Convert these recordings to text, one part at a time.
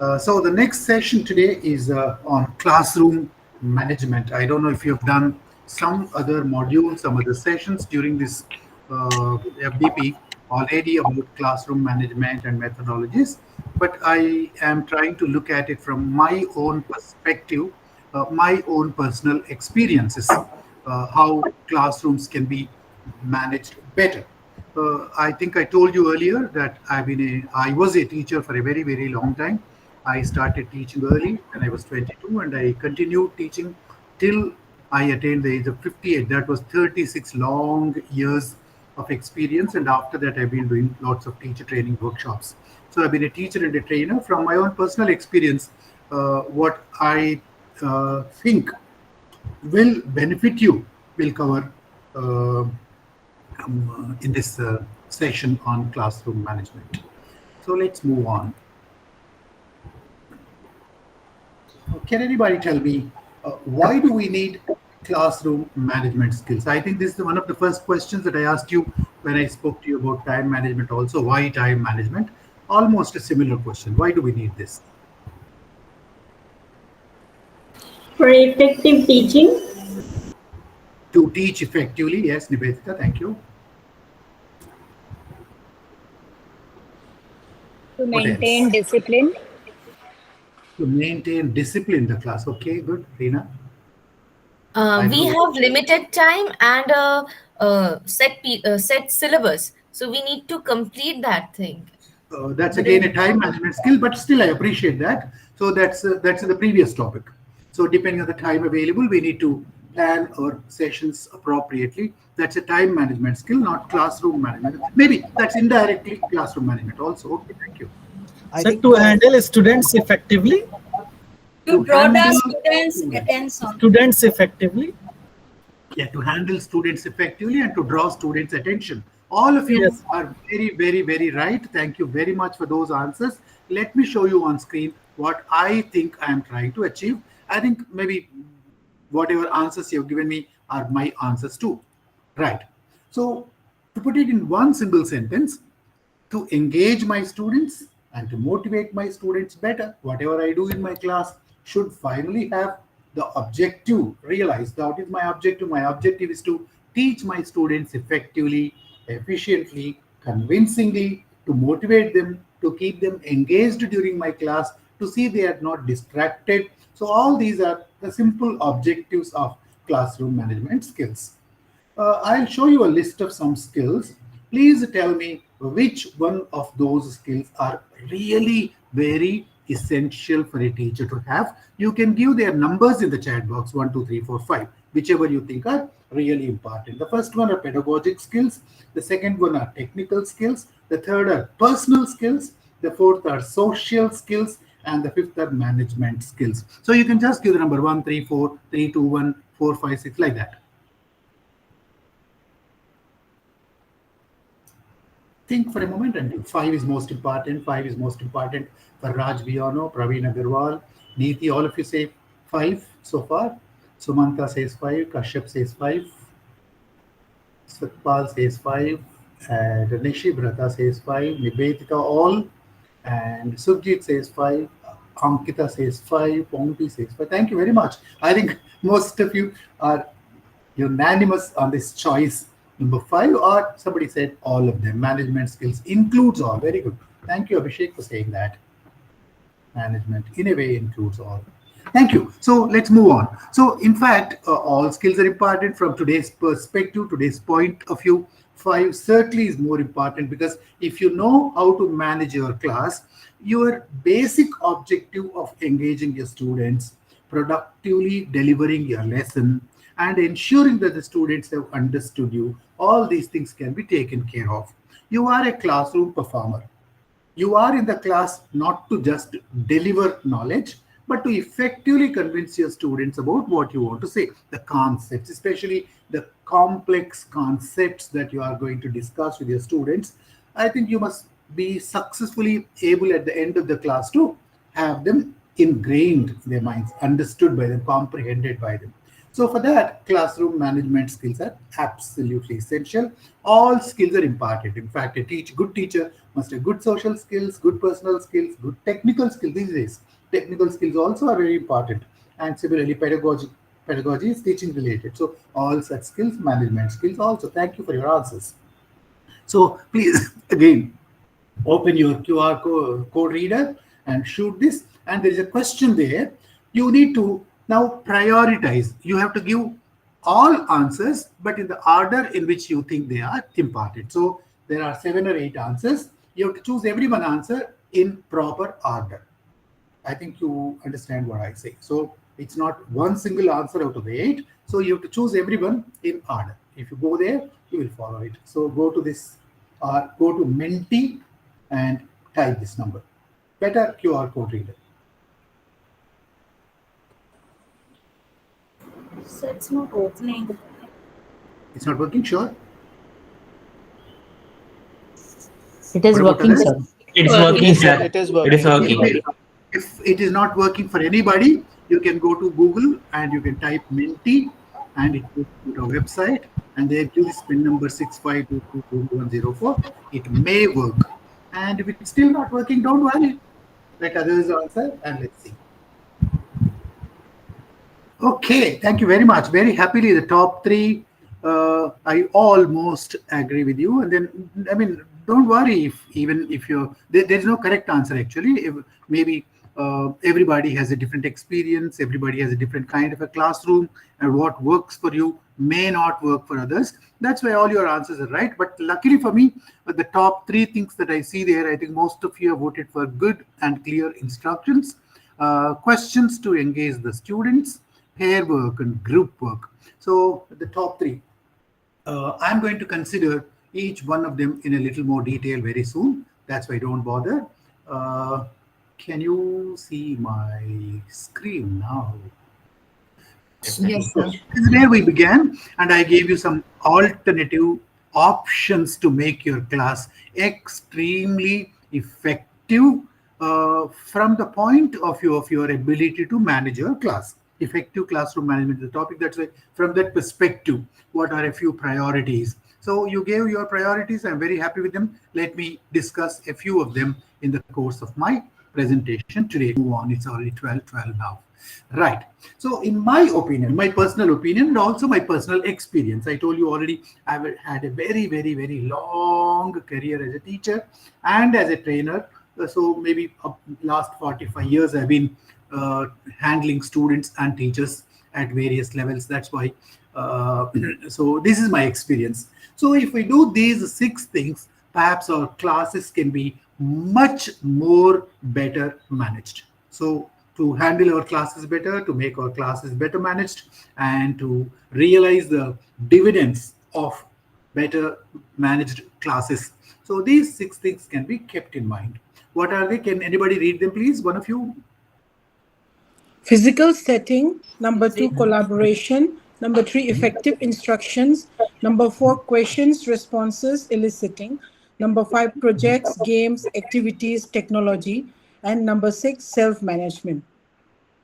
So the next session today is on classroom management. I don't know if you've done some other modules, some other sessions during this FDP already about classroom management and methodologies, but I am trying to look at it from my own perspective, my own personal experiences, how classrooms can be managed better. I think I told you earlier that I was a teacher for a very, very long time. I started teaching early when I was 22, and I continued teaching till I attained the age of 58. That was 36 long years of experience, and after that, I've been doing lots of teacher training workshops. So I've been a teacher and a trainer. From my own personal experience, what I think will benefit you will cover uh, in this session on classroom management. So let's move on. Can anybody tell me why do we need classroom management skills? I think this is one of the first questions that I asked you when I spoke to you about time management also. Why time management? Almost a similar question. Why do we need this? For effective teaching. To teach effectively. Yes, Nivedita, thank you. To maintain discipline. To maintain discipline in the class. Okay, good. Reena? We have limited time and set syllabus, so we need to complete that thing. That's again a time management skill, but still I appreciate that. So that's the previous topic. So depending on the time available, we need to plan our sessions appropriately. That's a time management skill, not classroom management. Maybe that's indirectly classroom management also. Okay, thank you. So to handle students effectively. To draw the students' attention. Students effectively. Yeah, to handle students effectively and to draw students' attention. All of you are very, very, very right. Thank you very much for those answers. Let me show you on screen what I think I am trying to achieve. I think maybe whatever answers you have given me are my answers too. Right. So to put it in one single sentence, to engage my students and to motivate my students better, whatever I do in my class should finally have the objective realized. That is my objective. My objective is to teach my students effectively, efficiently, convincingly, to motivate them, to keep them engaged during my class, to see they are not distracted. So all these are the simple objectives of classroom management skills. I'll show you a list of some skills. Please tell me which one of those skills are really very essential for a teacher to have. You can give their numbers in the chat box 1, 2, 3, 4, 5, whichever you think are really important. The first one are pedagogic skills. The second one are technical skills. The third are personal skills. The fourth are social skills. And the fifth are management skills. So you can just give the number 1, 3, 4, 3, 2, 1, 4, 5, 6, like that. Think for a moment, and 5 is most important. 5 is most important for Raj Biano, Praveen Agarwal, Neeti. All of you say 5 so far. Sumanta says 5. Kashyap says 5. Satpal says 5. And Nishi Brata says 5. Nivedita all. And Sukhjit says 5. Ankita says 5. Pongti says 5. Thank you very much. I think most of you are unanimous on this choice. Number 5, or somebody said all of them. Management skills includes all. Very good. Thank you, Abhishek, for saying that. Management, in a way, includes all. Thank you. So let's move on. So in fact, all skills are important from today's perspective, today's point of view. 5 certainly is more important because if you know how to manage your class, your basic objective of engaging your students, productively delivering your lesson, and ensuring that the students have understood you, all these things can be taken care of. You are a classroom performer. You are in the class not to just deliver knowledge, but to effectively convince your students about what you want to say, the concepts, especially the complex concepts that you are going to discuss with your students. I think you must be successfully able at the end of the class to have them ingrained in their minds, understood by them, comprehended by them. So for that, classroom management skills are absolutely essential. All skills are imparted. In fact, good teacher must have good social skills, good personal skills, good technical skills these days. Technical skills also are very important. And similarly, pedagogy is teaching related. So all such skills, management skills also. Thank you for your answers. So please, again, open your QR code reader and shoot this. And there is a question there. You need to now prioritize. You have to give all answers, but in the order in which you think they are imparted. So there are 7 or 8 answers. You have to choose every one answer in proper order. I think you understand what I say. So it's not one single answer out of the 8. So you have to choose everyone in order. If you go there, you will follow it. So go to this, go to Menti and type this number. Better QR code reader. So it's not opening. It's not working, sure. It is What about working, others? sir. It's working, sir. It is It is working. working. If it is not working for anybody, you can go to Google and you can type Menti and it will go to our website and they give this pin number 65222104. It may work. And if it's still not working, don't worry. Let others answer and let's see. Okay, thank you very much. Very happily, the top 3, I almost agree with you. And then, I mean, don't worry if there's no correct answer actually. If maybe everybody has a different experience, everybody has a different kind of a classroom, and what works for you may not work for others. That's why all your answers are right. But luckily for me, the top 3 things that I see there, I think most of you have voted for good and clear instructions, questions to engage the students, pair work and group work. So the top 3, I'm going to consider each one of them in a little more detail very soon. That's why don't bother. Can you see my screen now? Yes, sir. This is where we began, and I gave you some alternative options to make your class extremely effective from the point of view of your ability to manage your class. Effective classroom management is the topic. That's why, from that perspective, what are a few priorities? So you gave your priorities. I'm very happy with them. Let me discuss a few of them in the course of my presentation today. Move on. It's already 12 now. Right. So in my opinion, my personal opinion, and also my personal experience, I told you already, I've had a very, very, very long career as a teacher and as a trainer. So maybe last 45 years, I've been handling students and teachers at various levels. That's why. So this is my experience. So if we do these 6 things, perhaps our classes can be much more better managed. So to handle our classes better, to make our classes better managed, and to realize the dividends of better managed classes. So these 6 things can be kept in mind. What are they? Can anybody read them, please? One of you. Physical setting. Number 2, collaboration. Number 3, effective instructions. Number 4, questions, responses, eliciting. Number 5, projects, games, activities, technology. And number 6, self-management.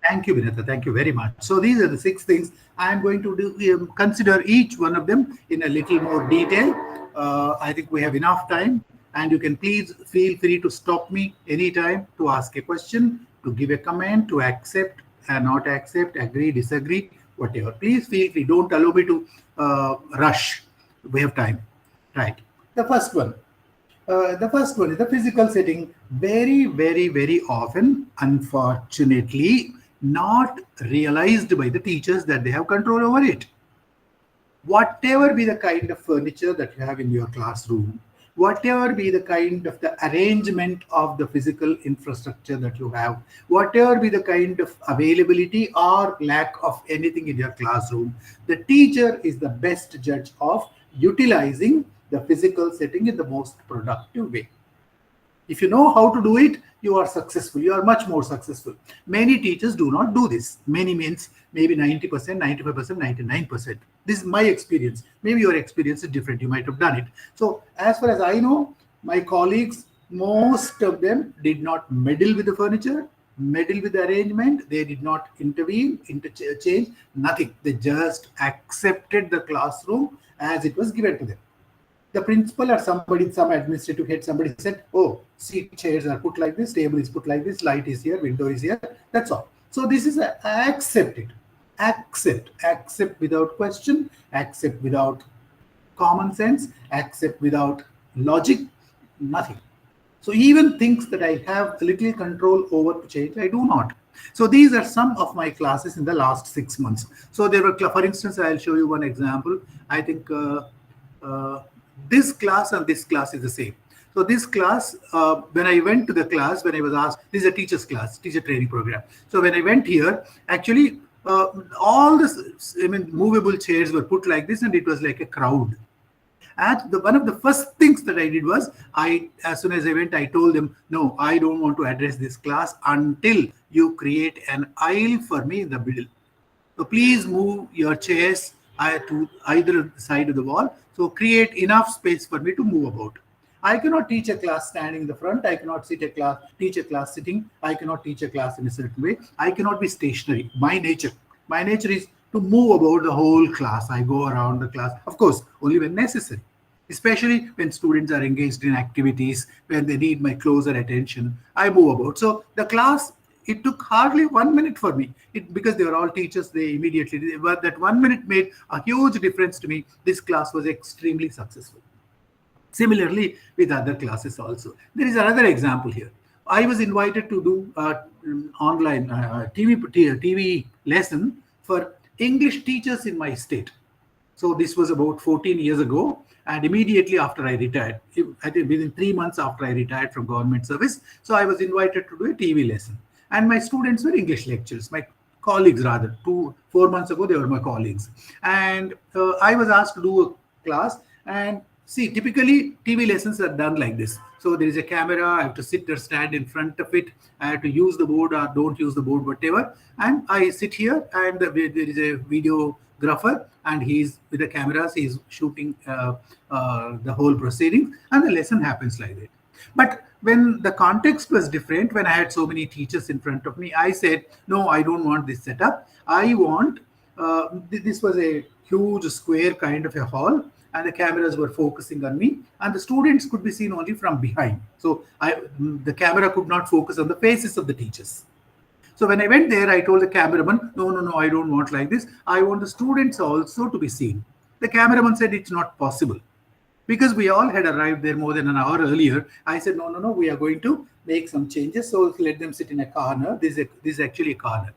Thank you, Vinata. Thank you very much. So these are the 6 things. I'm going to do, consider each one of them in a little more detail. I think we have enough time, and you can please feel free to stop me anytime to ask a question, to give a comment, to accept and not accept, agree, disagree, whatever. Please feel free. Don't allow me to rush. We have time. Right. The first one is the physical setting. Very, very, very often, unfortunately, not realized by the teachers that they have control over it. Whatever be the kind of furniture that you have in your classroom, whatever be the kind of the arrangement of the physical infrastructure that you have, whatever be the kind of availability or lack of anything in your classroom, the teacher is the best judge of utilizing the physical setting in the most productive way. If you know how to do it, you are successful. You are much more successful. Many teachers do not do this. Many means maybe 90%, 95%, 99%. This is my experience. Maybe your experience is different. You might have done it. So as far as I know, my colleagues, most of them did not meddle with the furniture. meddle with the arrangement. They did not intervene, interchange, nothing. They just accepted the classroom as it was given to them. The principal or somebody, some administrative head, somebody said, oh, seat chairs are put like this, table is put like this, light is here, window is here. That's all. So this is accepted. Accept without question, accept without common sense, accept without logic, nothing. So even things that I have little control over to change, I do not. So these are some of my classes in the last 6 months. So there were, for instance, I'll show you one example. I think this class and this class is the same. So this class, when I went to the class, when I was asked, this is a teacher's class, teacher training program. So when I went here, actually, all this, movable chairs were put like this, and it was like a crowd. And one of the first things that I did was, as soon as I went, I told them, no, I don't want to address this class until you create an aisle for me in the middle. So please move your chairs to either side of the wall. So create enough space for me to move about. I cannot teach a class standing in the front. I cannot teach a class sitting. I cannot teach a class in a certain way. I cannot be stationary. My nature is to move about the whole class. I go around the class, of course, only when necessary, especially when students are engaged in activities, when they need my closer attention, I move about. So the class, it took hardly 1 minute for me. Because they were all teachers, that 1 minute made a huge difference to me. This class was extremely successful. Similarly, with other classes also. There is another example here. I was invited to do online TV lesson for English teachers in my state. So this was about 14 years ago. And immediately after I retired, I think within 3 months after I retired from government service, so I was invited to do a TV lesson. And my students were English lecturers, my colleagues rather. 4 months ago, they were my colleagues. And I was asked to do a class. And see, typically TV lessons are done like this. So there is a camera, I have to sit or stand in front of it. I have to use the board or don't use the board, whatever. And I sit here, and there is a videographer, and he's with the cameras, he's shooting the whole proceeding, and the lesson happens like that. But when the context was different, when I had so many teachers in front of me, I said, no, I don't want this setup. I want, this was a huge square kind of a hall, and the cameras were focusing on me, and the students could be seen only from behind. So the camera could not focus on the faces of the teachers. So when I went there, I told the cameraman, no, I don't want like this. I want the students also to be seen. The cameraman said it's not possible. Because we all had arrived there more than an hour earlier, I said, no, we are going to make some changes. So let them sit in a corner. This is actually a corner.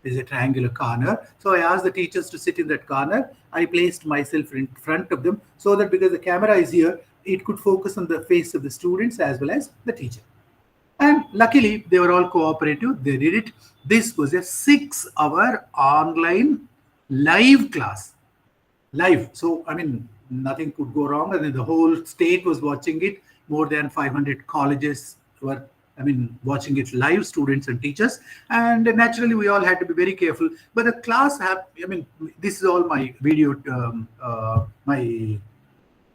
This is a triangular corner. So I asked the teachers to sit in that corner. I placed myself in front of them so that because the camera is here, it could focus on the face of the students as well as the teacher. And luckily, they were all cooperative. They did it. This was a 6-hour online live class. Live. So, nothing could go wrong. And then the whole state was watching it. More than 500 colleges were, watching it live, students and teachers. And naturally, we all had to be very careful. But the class this is all my video, my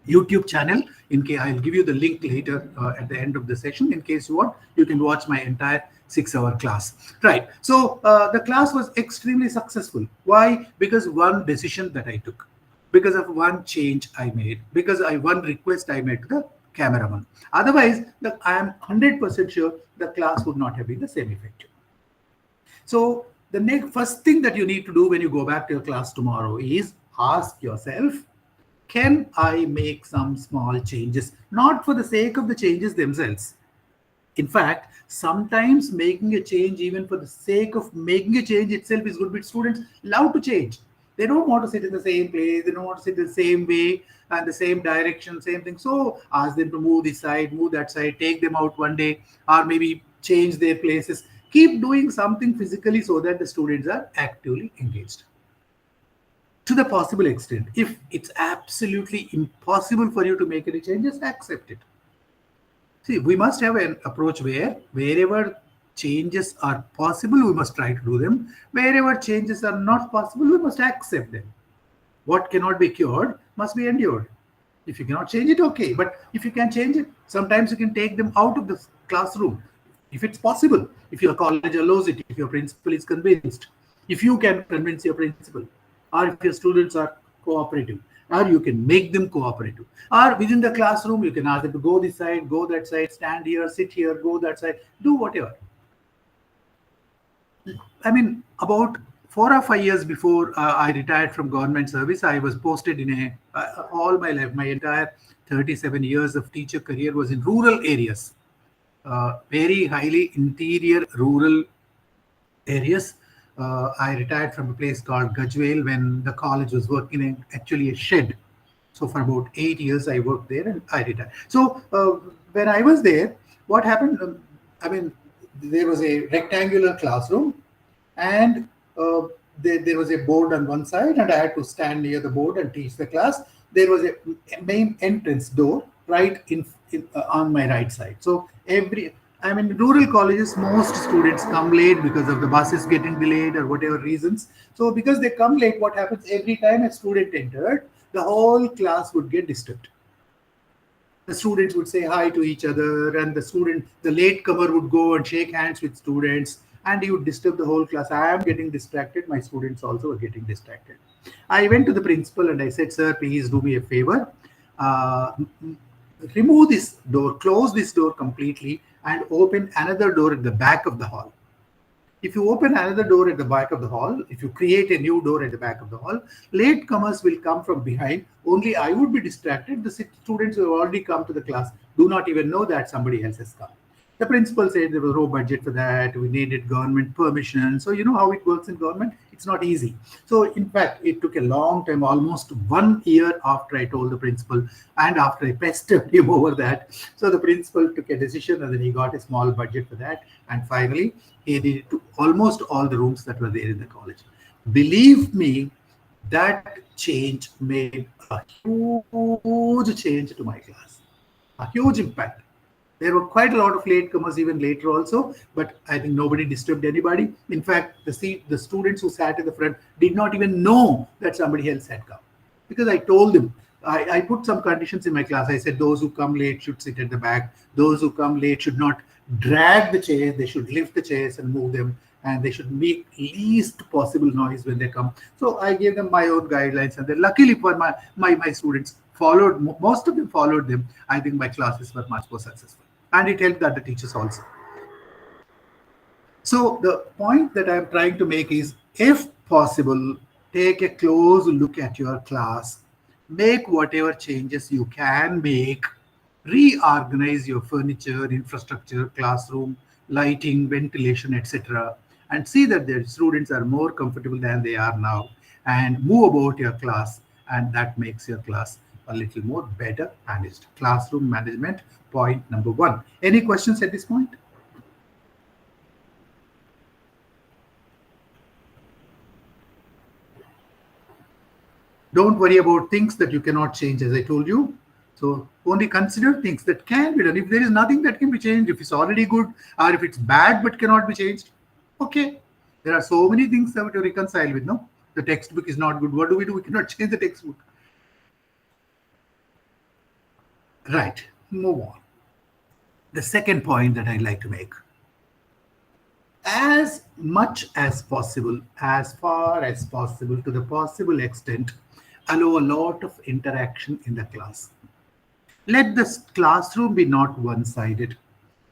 YouTube channel. In case I'll give you the link later at the end of the session. In case you want, you can watch my entire 6-hour class. Right. So the class was extremely successful. Why? Because one decision that I took, because of one change I made, because one request I made to the cameraman. Otherwise, I am 100% sure the class would not have been the same effective. So the first thing that you need to do when you go back to your class tomorrow is ask yourself, can I make some small changes? Not for the sake of the changes themselves. In fact, sometimes making a change even for the sake of making a change itself is good, but students love to change. They don't want to sit in the same place. They don't want to sit the same way and the same direction, same thing. So ask them to move this side, move that side, take them out one day, or maybe change their places. Keep doing something physically so that the students are actively engaged. To the possible extent, if it's absolutely impossible for you to make any changes, accept it. See, we must have an approach where wherever changes are possible, we must try to do them. Wherever changes are not possible, we must accept them. What cannot be cured must be endured. If you cannot change it, okay. But if you can change it, sometimes you can take them out of the classroom. if it's possible, if your college allows it, if your principal is convinced, if you can convince your principal, or if your students are cooperative, or you can make them cooperative, or within the classroom, you can ask them to go this side, go that side, stand here, sit here, go that side, do whatever. I mean, about 4 or 5 years before I retired from government service, I was posted in all my life, my entire 37 years of teacher career was in rural areas, very highly interior rural areas. I retired from a place called Gajwel when the college was working in actually a shed. So for about 8 years, I worked there and I retired. So when I was there, what happened? I mean, there was a rectangular classroom, and there was a board on one side, and I had to stand near the board and teach the class. There was a main entrance door right on my right side. So in rural colleges, most students come late because of the buses getting delayed or whatever reasons. So because they come late, what happens every time a student entered, the whole class would get disturbed. The students would say hi to each other, and the latecomer would go and shake hands with students, and he would disturb the whole class. I am getting distracted. My students also are getting distracted. I went to the principal and I said, "Sir, please do me a favor. Remove this door, close this door completely, and open another door at the back of the hall. If you open another door at the back of the hall, if you create a new door at the back of the hall, latecomers will come from behind. Only I would be distracted. The students who have already come to the class do not even know that somebody else has come." The principal said there was no budget for that. We needed government permission. So you know how it works in government. It's not easy. So in fact, it took a long time, almost 1 year after I told the principal and after I pestered him over that. So the principal took a decision, and then he got a small budget for that. And finally, he did it to almost all the rooms that were there in the college. Believe me, that change made a huge change to my class, a huge impact. There were quite a lot of latecomers even later also, but I think nobody disturbed anybody. In fact, the students who sat in the front did not even know that somebody else had come, because I told them, I put some conditions in my class. I said those who come late should sit at the back. Those who come late should not drag the chairs. They should lift the chairs and move them, and they should make least possible noise when they come. So I gave them my own guidelines, and then luckily for my students followed, most of them followed them. I think my classes were much more successful, and it helped that the teachers also. So the point that I'm trying to make is, if possible, take a close look at your class, make whatever changes you can make, reorganize your furniture, infrastructure, classroom, lighting, ventilation, etc., and see that the students are more comfortable than they are now, and move about your class, and that makes your class a little more better managed. Classroom management, point number 1. Any questions at this point? Don't worry about things that you cannot change, as I told you. So only consider things that can be done. If there is nothing that can be changed, if it's already good, or if it's bad but cannot be changed, okay. There are so many things that to reconcile with, no? The textbook is not good. What do? We cannot change the textbook. Right, move on. The second point that I'd like to make. As much as possible, as far as possible, to the possible extent, allow a lot of interaction in the class. Let the classroom be not one-sided.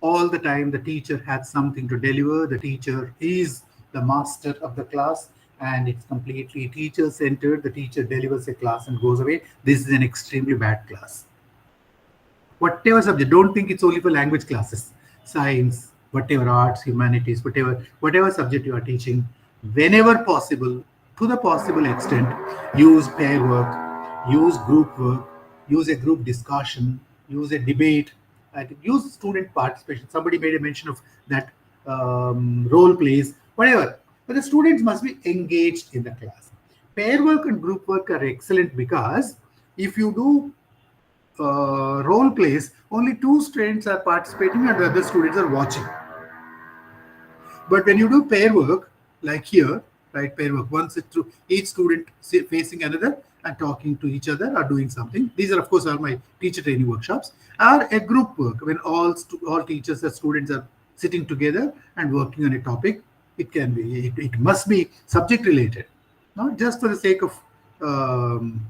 All the time the teacher has something to deliver. The teacher is the master of the class, and it's completely teacher-centered. The teacher delivers a class and goes away. This is an extremely bad class. Whatever subject, don't think it's only for language classes, science, whatever, arts, humanities, whatever subject you are teaching, whenever possible, to the possible extent, use pair work, use group work, use a group discussion, use a debate, use student participation. Somebody made a mention of that, role plays, whatever. But the students must be engaged in the class. Pair work and group work are excellent, because if you do role plays, only 2 students are participating and the other students are watching. But when you do pair work, like here, right, pair work, once it's through, each student facing another and talking to each other or doing something. These are, of course, are my teacher training workshops. Or a group work, when all teachers and students are sitting together and working on a topic. It must be subject related, not just for the sake of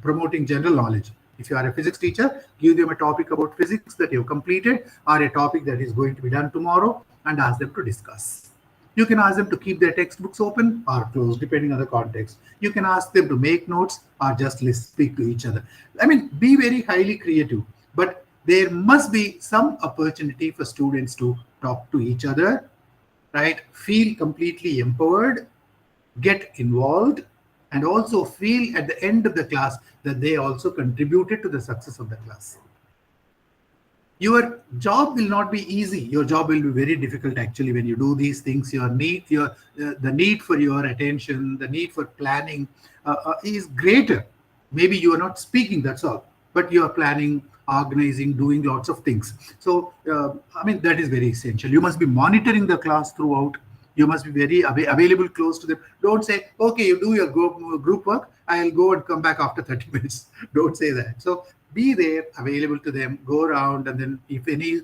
promoting general knowledge. If you are a physics teacher, give them a topic about physics that you've completed or a topic that is going to be done tomorrow and ask them to discuss. You can ask them to keep their textbooks open or closed, depending on the context. You can ask them to make notes or just speak to each other. I mean, be very highly creative, but there must be some opportunity for students to talk to each other, right? Feel completely empowered, get involved, and also feel at the end of the class that they also contributed to the success of the class. Your job will not be easy. Your job will be very difficult actually when you do these things. The need for your attention, the need for planning is greater. Maybe you are not speaking, that's all, but you are planning, organizing, doing lots of things. So, I mean, that is very essential. You must be monitoring the class throughout. You must be very available close to them. Don't say, okay, you do your group work, I'll go and come back after 30 minutes. Don't say that. So be there, available to them, go around, and then if any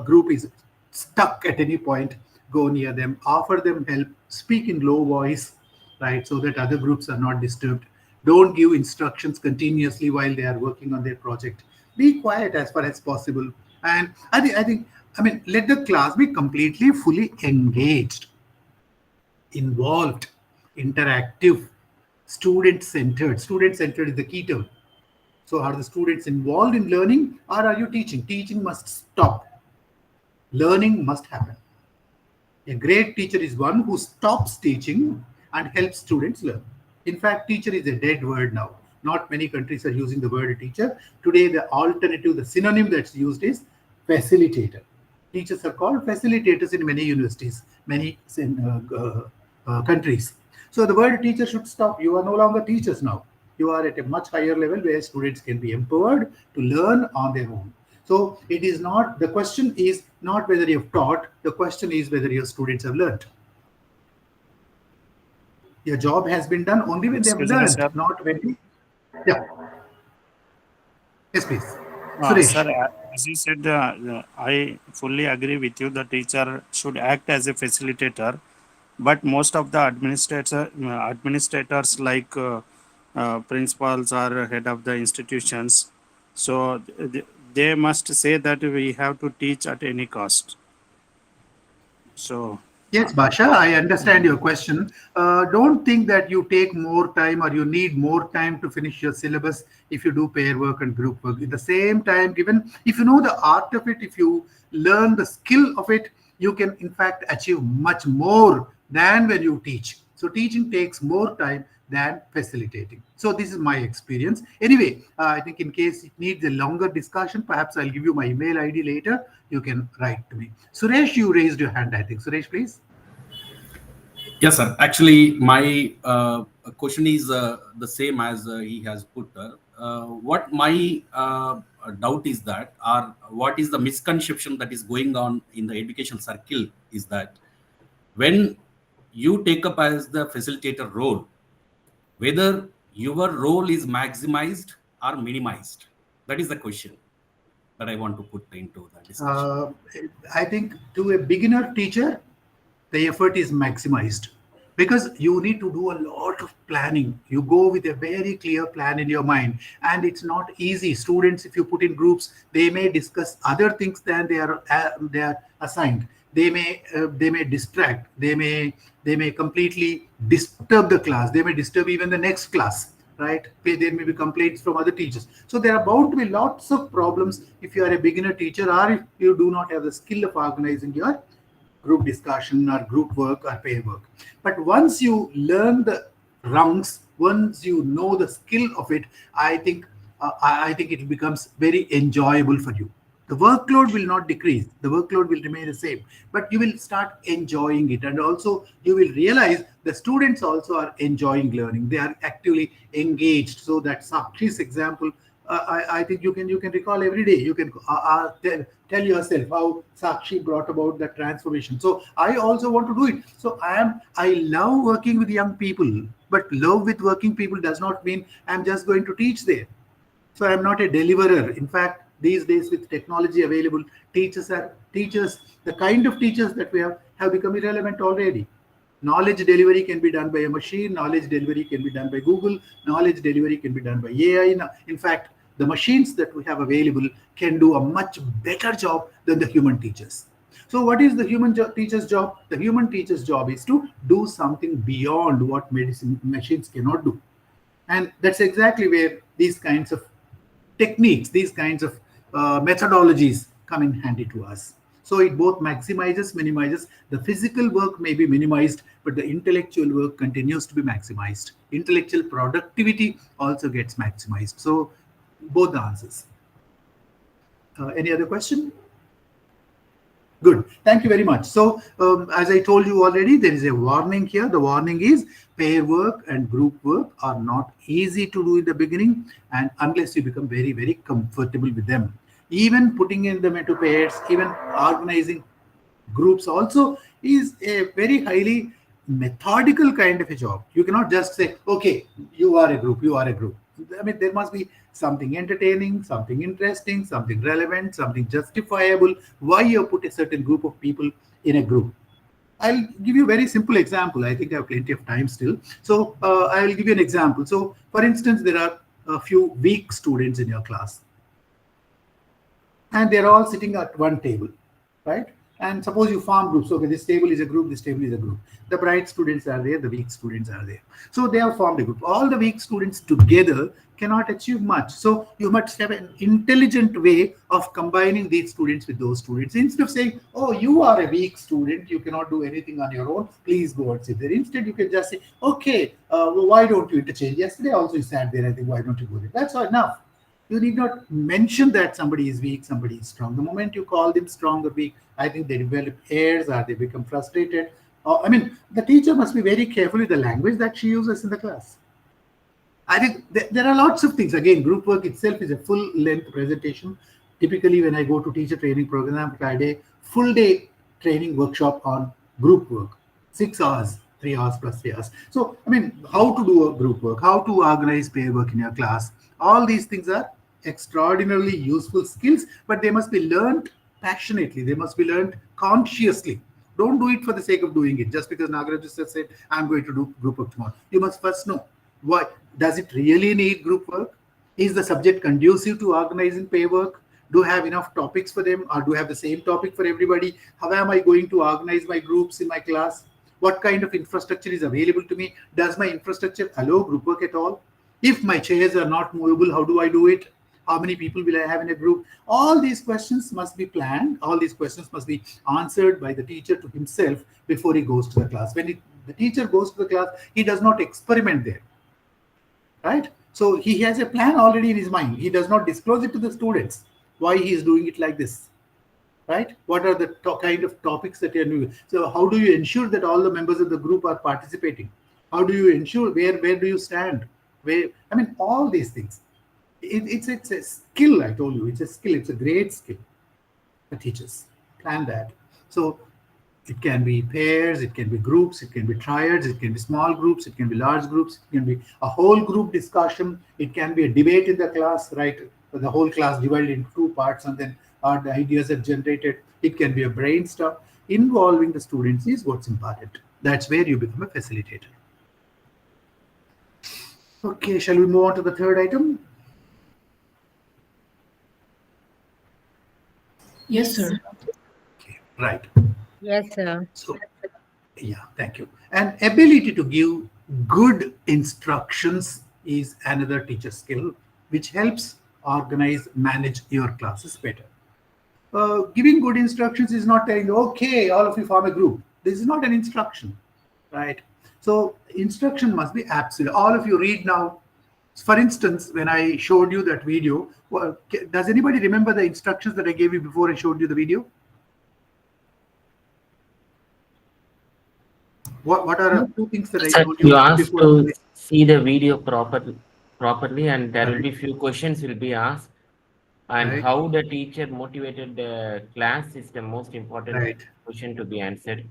group is stuck at any point, go near them, offer them help, speak in low voice, right, so that other groups are not disturbed. Don't give instructions continuously while they are working on their project. Be quiet as far as possible. And I mean, let the class be completely, fully engaged, involved, interactive, student-centered. Student-centered is the key term. So are the students involved in learning or are you teaching? Teaching must stop. Learning must happen. A great teacher is one who stops teaching and helps students learn. In fact, teacher is a dead word now. Not many countries are using the word teacher. Today, the alternative, the synonym that's used is facilitator. Teachers are called facilitators in many universities, many countries. So the word teacher should stop. You are no longer teachers now. You are at a much higher level where students can be empowered to learn on their own. So it is not, the question is not whether you have taught, the question is whether your students have learned. Your job has been done only when they have Excuse me, learned, sir. not when. Yeah. Yes, please. Sir, Suresh. as you said, I fully agree with you. The teacher should act as a facilitator, but most of the administrators like principals or head of the institutions, so they must say that we have to teach at any cost. So Yes, Basha, I understand your question. Don't think that you take more time or you need more time to finish your syllabus if you do pair work and group work. At the same time, given if you know the art of it, if you learn the skill of it, you can in fact achieve much more than when you teach. So teaching takes more time than facilitating. So this is my experience. Anyway, I think in case it needs a longer discussion, perhaps I'll give you my email ID later. You can write to me. Suresh, you raised your hand, I think. Suresh, please. Yes, sir. Actually, my question is the same as he has put. What my doubt is that, or what is the misconception that is going on in the education circle is that when you take up as the facilitator role, whether your role is maximized or minimized. That is the question that I want to put into the discussion. I think to a beginner teacher, the effort is maximized because you need to do a lot of planning. You go with a very clear plan in your mind, and it's not easy. Students, if you put in groups, they may discuss other things than they are assigned. They may distract. They may completely disturb the class. They may disturb even the next class. Right? There may be complaints from other teachers. So there are bound to be lots of problems if you are a beginner teacher or if you do not have the skill of organizing your group discussion or group work or pair work. But once you learn the rungs, once you know the skill of it, I think it becomes very enjoyable for you. The workload will not decrease. The workload will remain the same, but you will start enjoying it. And also you will realize the students also are enjoying learning. They are actively engaged. So that Sakshi's example, I think you can recall every day. You can tell yourself how Sakshi brought about that transformation. So I also want to do it. So I love working with young people, but love with working people does not mean I'm just going to teach there. So I'm not a deliverer. In fact, These days, with technology available, teachers. The kind of teachers that we have become irrelevant already. Knowledge delivery can be done by a machine. Knowledge delivery can be done by Google. Knowledge delivery can be done by AI. In fact, the machines that we have available can do a much better job than the human teachers. So what is the human teacher's job? The human teacher's job is to do something beyond what machines cannot do. And that's exactly where these kinds of techniques, these kinds of methodologies come in handy to us. So it both maximizes, minimizes. The physical work may be minimized, but the intellectual work continues to be maximized. Intellectual productivity also gets maximized. So both the answers. Any other question? Good. Thank you very much. So as I told you already, there is a warning here. The warning is pair work and group work are not easy to do in the beginning, and unless you become very, very comfortable with them. Even putting in them into pairs, even organizing groups also is a very highly methodical kind of a job. You cannot just say, okay, you are a group, you are a group. I mean, there must be something entertaining, something interesting, something relevant, something justifiable, why you put a certain group of people in a group. I'll give you a very simple example. I think I have plenty of time still. So I will give you an example. So for instance, there are a few weak students in your class, and they're all sitting at one table, right? And suppose you form groups. Okay, this table is a group, this table is a group. The bright students are there, the weak students are there. So they have formed a group. All the weak students together cannot achieve much. So you must have an intelligent way of combining these students with those students. Instead of saying, oh, you are a weak student, you cannot do anything on your own, please go and sit there. Instead, you can just say, okay, well, why don't you interchange? Yesterday also you sat there, I think, why don't you go there? That's all enough. You need not mention that somebody is weak, somebody is strong. The moment you call them strong or weak, I think they develop airs or they become frustrated. I mean, the teacher must be very careful with the language that she uses in the class. I think there are lots of things. Again, group work itself is a full-length presentation. Typically, when I go to teacher training program, Friday, full-day training workshop on group work, 6 hours, 3 hours plus 3 hours. So, I mean, how to do a group work, how to organize pair work in your class, all these things are extraordinarily useful skills, but they must be learned passionately. They must be learned consciously. Don't do it for the sake of doing it. Just because Nagaraj just said, I'm going to do group work tomorrow. You must first know, why does it really need group work? Is the subject conducive to organizing pair work? Do I have enough topics for them, or do I have the same topic for everybody? How am I going to organize my groups in my class? What kind of infrastructure is available to me? Does my infrastructure allow group work at all? If my chairs are not movable, how do I do it? How many people will I have in a group? All these questions must be planned. All these questions must be answered by the teacher to himself before he goes to the class. When the teacher goes to the class, he does not experiment there, right? So he has a plan already in his mind. He does not disclose it to the students, why he is doing it like this, right? What are the kind of topics that you're doing? So how do you ensure that all the members of the group are participating? How do you ensure, where do you stand? Where, I mean, all these things. It's a skill, I told you. It's a skill. It's a great skill. The teachers plan that. So it can be pairs, it can be groups, it can be triads, it can be small groups, it can be large groups, it can be a whole group discussion, it can be a debate in the class, right? The whole class divided into 2 parts, and then the ideas are generated. It can be a brainstorm. Involving the students is what's important. That's where you become a facilitator. Okay, shall we move on to the third item? Yes, sir. Okay, right. Yes, sir. So, yeah, thank you. And ability to give good instructions is another teacher skill, which helps organize, manage your classes better. Giving good instructions is not telling, okay, all of you form a group. This is not an instruction, right? So instruction must be absolute. All of you read now. For instance, when I showed you that video, well, does anybody remember the instructions that I gave you before I showed you the video? What are 2 things that I Sir, told you you asked before? to see the video properly, and there will be few questions will be asked, and Right. how the teacher motivated the class is the most important Right. question to be answered.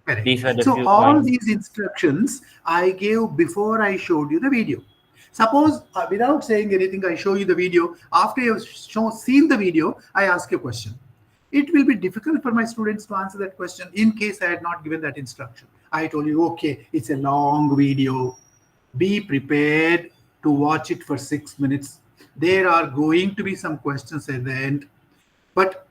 Correct. These are the So few all points. these instructions I gave before I showed you the video. Suppose without saying anything, I show you the video. After you've seen the video, I ask you a question. It will be difficult for my students to answer that question in case I had not given that instruction. I told you, okay, it's a long video. Be prepared to watch it for 6 minutes. There are going to be some questions at the end. But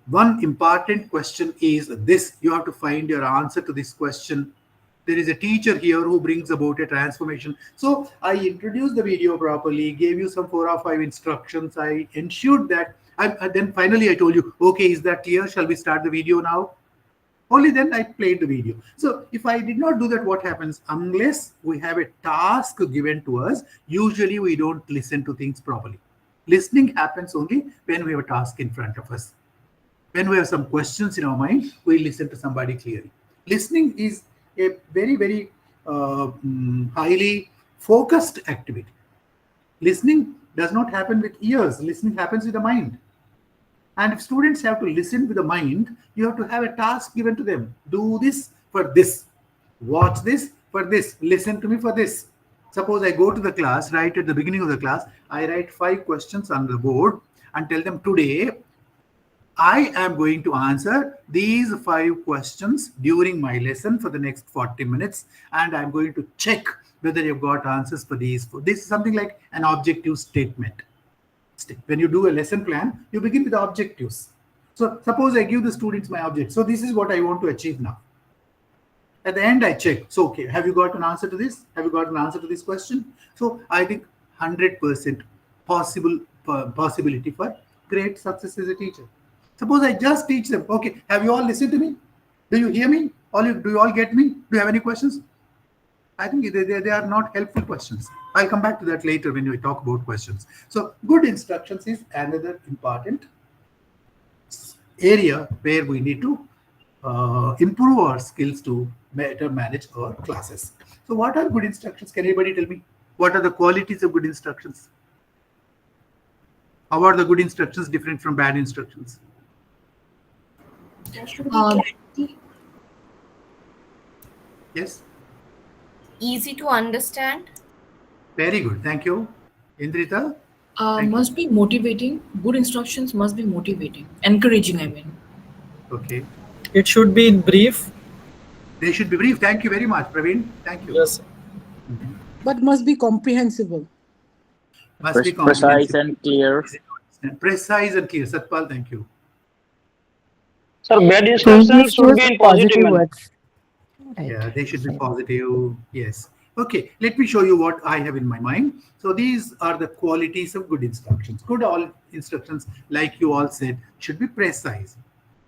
one important question is this. You have to find your answer to this question. There is a teacher here who brings about a transformation. So I introduced the video properly, gave you some 4 or 5 instructions. I ensured that. And then finally I told you, okay, is that clear? Shall we start the video now? Only then I played the video. So if I did not do that, what happens? Unless we have a task given to us, usually we don't listen to things properly. Listening happens only when we have a task in front of us. When we have some questions in our mind, we listen to somebody clearly. Listening is a very, very highly focused activity. Listening does not happen with ears. Listening happens with the mind. And if students have to listen with the mind, you have to have a task given to them. Do this for this. Watch this for this. Listen to me for this. Suppose I go to the class, right at the beginning of the class, I write 5 questions on the board and tell them today, I am going to answer these 5 questions during my lesson for the next 40 minutes. And I'm going to check whether you've got answers for these. This is something like an objective statement. When you do a lesson plan, you begin with the objectives. So suppose I give the students my object. So this is what I want to achieve now. At the end, I check. So, okay, have you got an answer to this? Have you got an answer to this question? So I think 100% possibility for great success as a teacher. Suppose I just teach them. Okay, have you all listened to me? Do you hear me? Do you all get me? Do you have any questions? I think they are not helpful questions. I'll come back to that later when we talk about questions. So good instructions is another important area where we need to improve our skills to better manage our classes. So what are good instructions? Can anybody tell me? What are the qualities of good instructions? How are the good instructions different from bad instructions? Yes? Easy to understand. Very good. Thank you. Indrita? Must be motivating. Good instructions must be motivating. Encouraging, I mean. Okay. It should be brief. They should be brief. Thank you very much, Praveen. Thank you. Yes. But must be comprehensible. Must be precise and clear. Precise and clear. Satpal, thank you. Sir, bad instructions should be in positive manner. Yeah, they should be positive. Yes. Okay, let me show you what I have in my mind. So these are the qualities of good instructions. Good all instructions, like you all said, should be precise.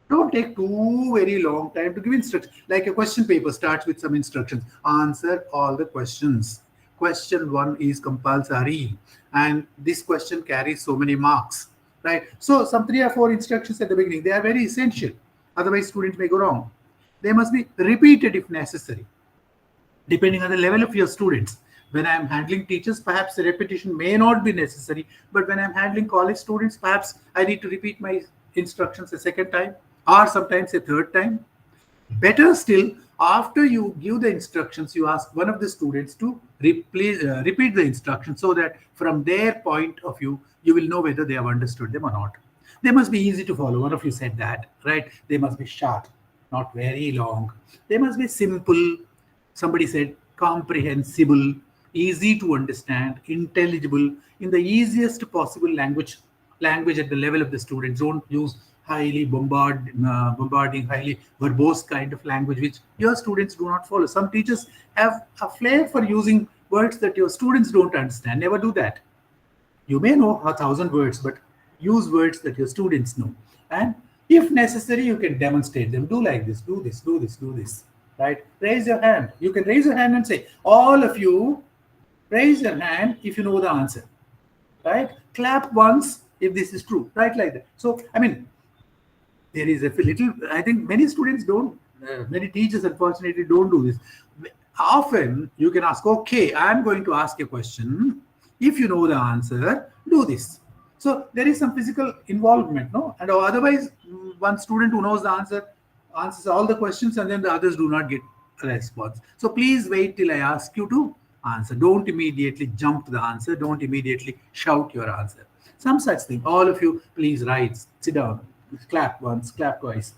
Don't take too very long time to give instructions. Like a question paper starts with some instructions. Answer all the questions. Question 1 is compulsory. And this question carries so many marks, right? So some 3 or 4 instructions at the beginning, they are very essential. Otherwise, students may go wrong. They must be repeated if necessary, depending on the level of your students. When I am handling teachers, perhaps the repetition may not be necessary. But when I'm handling college students, perhaps I need to repeat my instructions a second time or sometimes a third time. Better still, after you give the instructions, you ask one of the students to repeat the instructions so that from their point of view, you will know whether they have understood them or not. They must be easy to follow. One of you said that, right? They must be short, not very long. They must be simple. Somebody said comprehensible, easy to understand, intelligible, in the easiest possible language at the level of the students. Don't use highly bombarding, highly verbose kind of language, which your students do not follow. Some teachers have a flair for using words that your students don't understand. Never do that. You may know 1,000 words, but use words that your students know. And if necessary, you can demonstrate them. Do like this, do this, do this, do this, right? Raise your hand. You can raise your hand and say, all of you, raise your hand if you know the answer, right? Clap once if this is true, right? Like that. So, I mean, there is a little, I think many students don't, many teachers unfortunately don't do this. Often you can ask, okay, I'm going to ask a question. If you know the answer, do this. So there is some physical involvement, no? And otherwise, one student who knows the answer answers all the questions and then the others do not get a response. So please wait till I ask you to answer. Don't immediately jump to the answer. Don't immediately shout your answer. Some such thing. All of you, please rise, sit down, clap once, clap twice,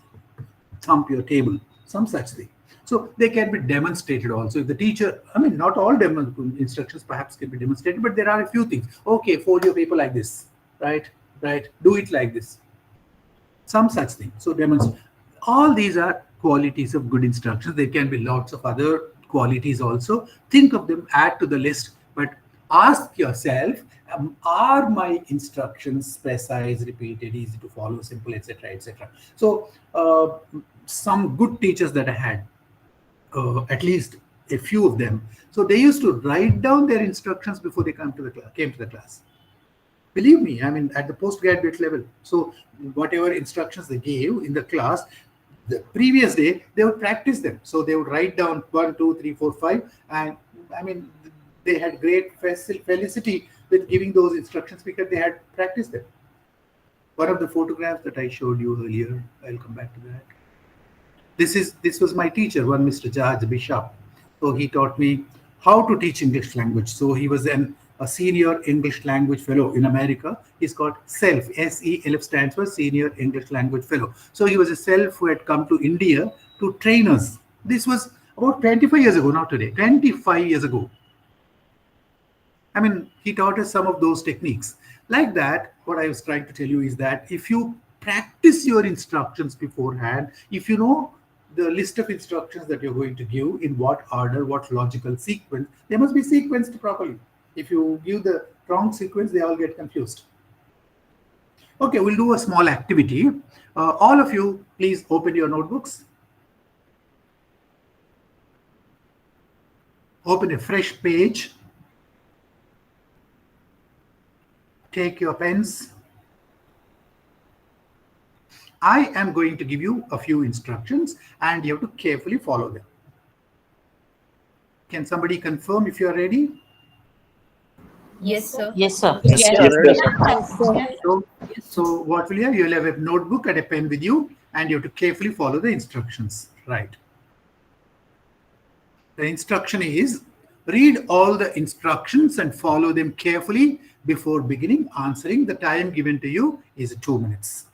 thump your table, some such thing. So they can be demonstrated also. If the teacher, I mean, not all instructions perhaps can be demonstrated, but there are a few things. Okay, fold your paper like this, right? Right. Do it like this. Some such thing. So demonstrate. All these are qualities of good instructions. There can be lots of other qualities also. Think of them, add to the list, but ask yourself, are my instructions precise, repeated, easy to follow, simple, etc., etc. So some good teachers that I had, at least a few of them, so they used to write down their instructions before they came to the class. Believe me, I mean, at the postgraduate level. So whatever instructions they gave in the class, the previous day, they would practice them. So they would write down 1, 2, 3, 4, 5. And I mean, they had great felicity with giving those instructions because they had practiced them. One of the photographs that I showed you earlier, I'll come back to that. This was my teacher, one Mr. George Bishop. So he taught me how to teach English language. So he was a senior English language fellow in America. He's called SELF. SELF stands for Senior English Language Fellow. So he was a SELF who had come to India to train us. This was about 25 years ago, not today, 25 years ago. I mean, he taught us some of those techniques. Like that, what I was trying to tell you is that if you practice your instructions beforehand, if you know the list of instructions that you're going to give, in what order, what logical sequence, they must be sequenced properly. If you give the wrong sequence, they all get confused. Okay, we'll do a small activity. All of you, please open your notebooks. Open a fresh page. Take your pens. I am going to give you a few instructions and you have to carefully follow them. Can somebody confirm if you are ready? Yes, sir. Yes, sir. So what will you have? You'll have a notebook and a pen with you and you have to carefully follow the instructions. Right. The instruction is, read all the instructions and follow them carefully before beginning answering. The time given to you is 2 minutes.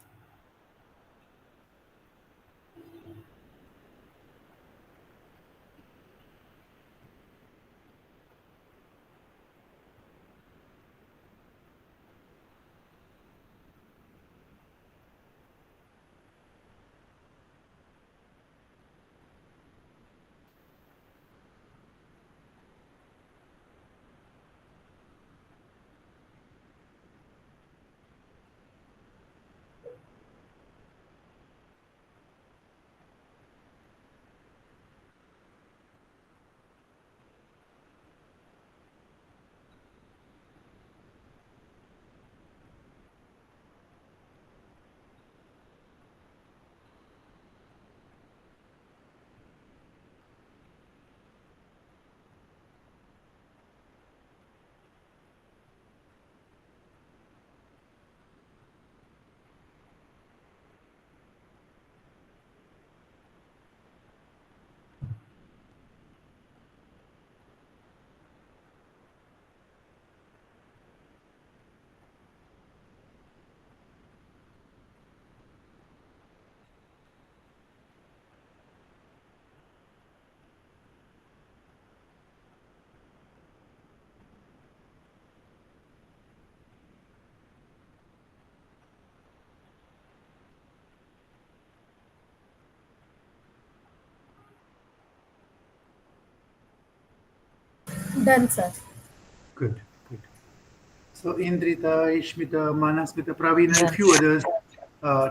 Done, sir. Good, good. So Indrita, Ishmita, Manasmita, Praveen, and a few others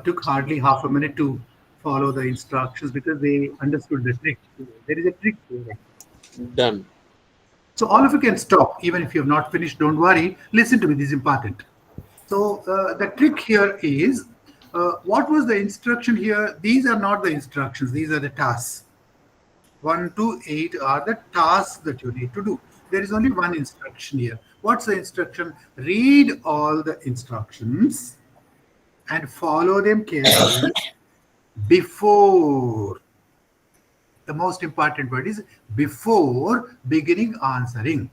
took hardly half a minute to follow the instructions because they understood the trick. There is a trick there. Done. So all of you can stop, even if you have not finished, don't worry. Listen to me, this is important. So the trick here is, what was the instruction here? These are not the instructions, these are the tasks. 1 to 8 are the tasks that you need to do. There is only one instruction here. What's the instruction? Read all the instructions and follow them carefully before The most important word is before beginning answering.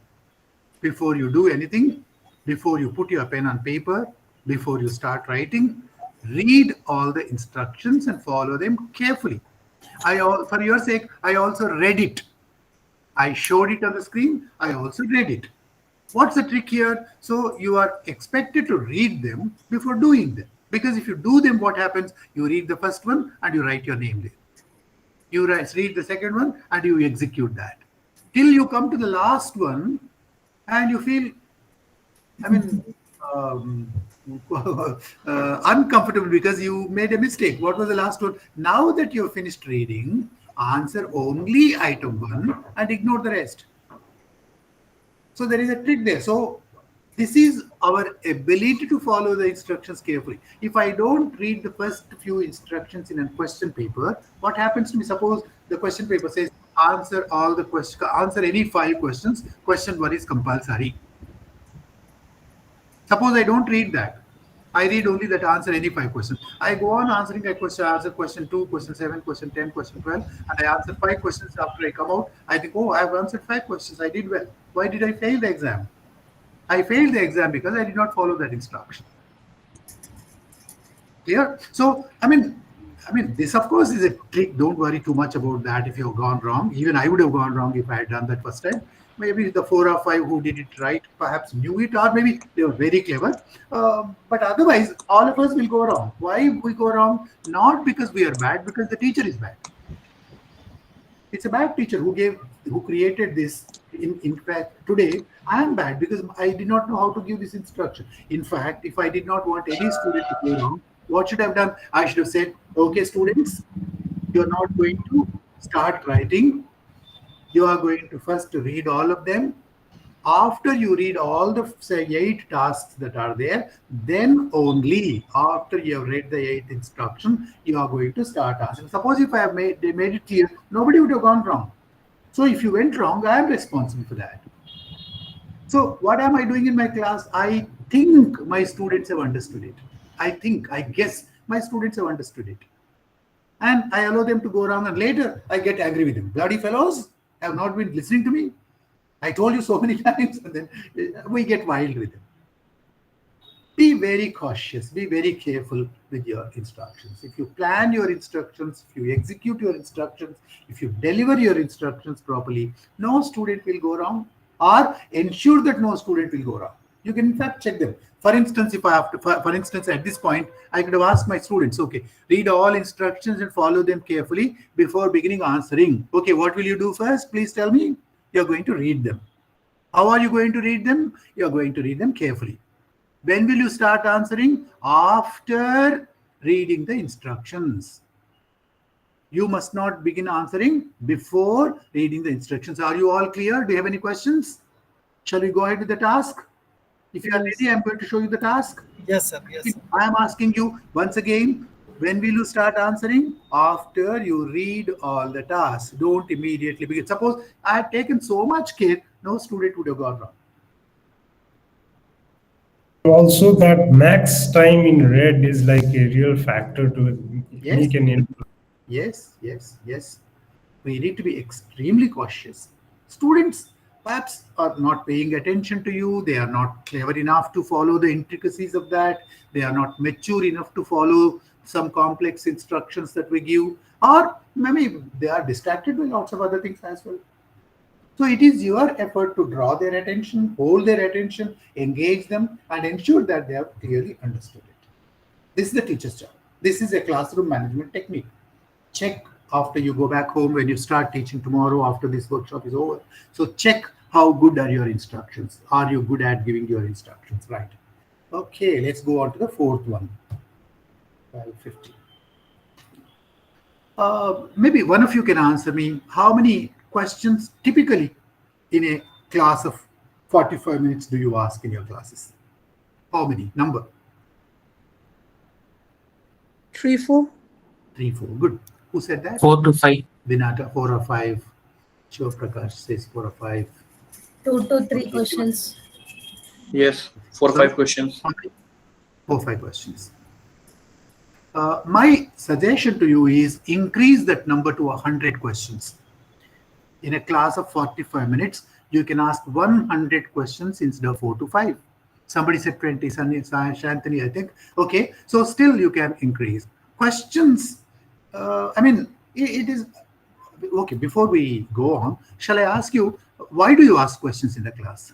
Before you do anything, before you put your pen on paper, before you start writing, read all the instructions and follow them carefully. For your sake, I also read it. I showed it on the screen. I also read it. What's the trick here? So you are expected to read them before doing them. Because if you do them, what happens? You read the first one and you write your name there. You read the second one and you execute that. Till you come to the last one and you feel, uncomfortable because you made a mistake. What was the last one? Now that you've finished reading, answer only item 1 and ignore the rest. So there is a trick there. So this is our ability to follow the instructions carefully. If I don't read the first few instructions in a question paper, what happens to me? Suppose the question paper says answer all the questions, answer any 5 questions. Question 1 is compulsory. Suppose I don't read that. I read only that answer any 5 questions. I go on answering a question, answer question 2, question 7, question 10, question 12, and I answer 5 questions after I come out. I think, oh, I have answered 5 questions. I did well. Why did I fail the exam? I failed the exam because I did not follow that instruction. Clear? So, this of course is a trick. Don't worry too much about that if you have gone wrong. Even I would have gone wrong if I had done that first time. Maybe the 4 or 5 who did it right perhaps knew it, or maybe they were very clever. But otherwise, all of us will go wrong. Why we go wrong? Not because we are bad, because the teacher is bad. It's a bad teacher who created this. In fact, today I am bad because I did not know how to give this instruction. In fact, if I did not want any student to go wrong, what should I have done? I should have said, okay, students, you're not going to start writing. You are going to first read all of them. After you read all the, say, 8 tasks that are there, then only after you have read the 8th instruction, you are going to start answering. Suppose if I have made it clear, nobody would have gone wrong. So if you went wrong, I am responsible for that. So what am I doing in my class? I think my students have understood it. I guess my students have understood it. And I allow them to go wrong, and later I get angry with them. Bloody fellows have not been listening to me. I told you so many times, and then we get wild with them. Be very cautious, be very careful with your instructions. If you plan your instructions, if you execute your instructions, if you deliver your instructions properly, no student will go wrong, or ensure that no student will go wrong. You can in fact check them. For instance, if I have to, for instance, at this point, I could have asked my students, okay, read all instructions and follow them carefully before beginning answering. Okay, what will you do first? Please tell me. You're going to read them. How are you going to read them? You're going to read them carefully. When will you start answering? After reading the instructions. You must not begin answering before reading the instructions. Are you all clear? Do you have any questions? Shall we go ahead with the task? If you are ready, I'm going to show you the task. Yes, sir. Yes, sir. I am asking you once again, when will you start answering? After you read all the tasks. Don't immediately begin. Suppose I had taken so much care, no student would have gone wrong. Also, that max time in red is like a real factor to make an input. Yes, yes, yes. We need to be extremely cautious. Students perhaps are not paying attention to you. They are not clever enough to follow the intricacies of that. They are not mature enough to follow some complex instructions that we give. Or maybe they are distracted by lots of other things as well. So it is your effort to draw their attention, hold their attention, engage them, and ensure that they have clearly understood it. This is the teacher's job. This is a classroom management technique. Check after you go back home when you start teaching tomorrow after this workshop is over. So check how good are your instructions. Are you good at giving your instructions, right? Okay, let's go on to the 4th one. 12:50. Maybe one of you can answer me. How many questions typically in a class of 45 minutes do you ask in your classes? How many? Number? 3, 4. 3, 4. Good. Who said that? 4 to 5. Vinata, 4 or 5. Shiv Prakash says 4 or 5. 2 to 3 questions. Yes, 4 or 5 questions. 4 or 5 questions. My suggestion to you is increase that number to 100 questions. In a class of 45 minutes, you can ask 100 questions instead of 4 to 5. Somebody said 20, Shantini, I think. Okay, so still you can increase. Questions, I mean, it is, okay, before we go on, shall I ask you, why do you ask questions in the class?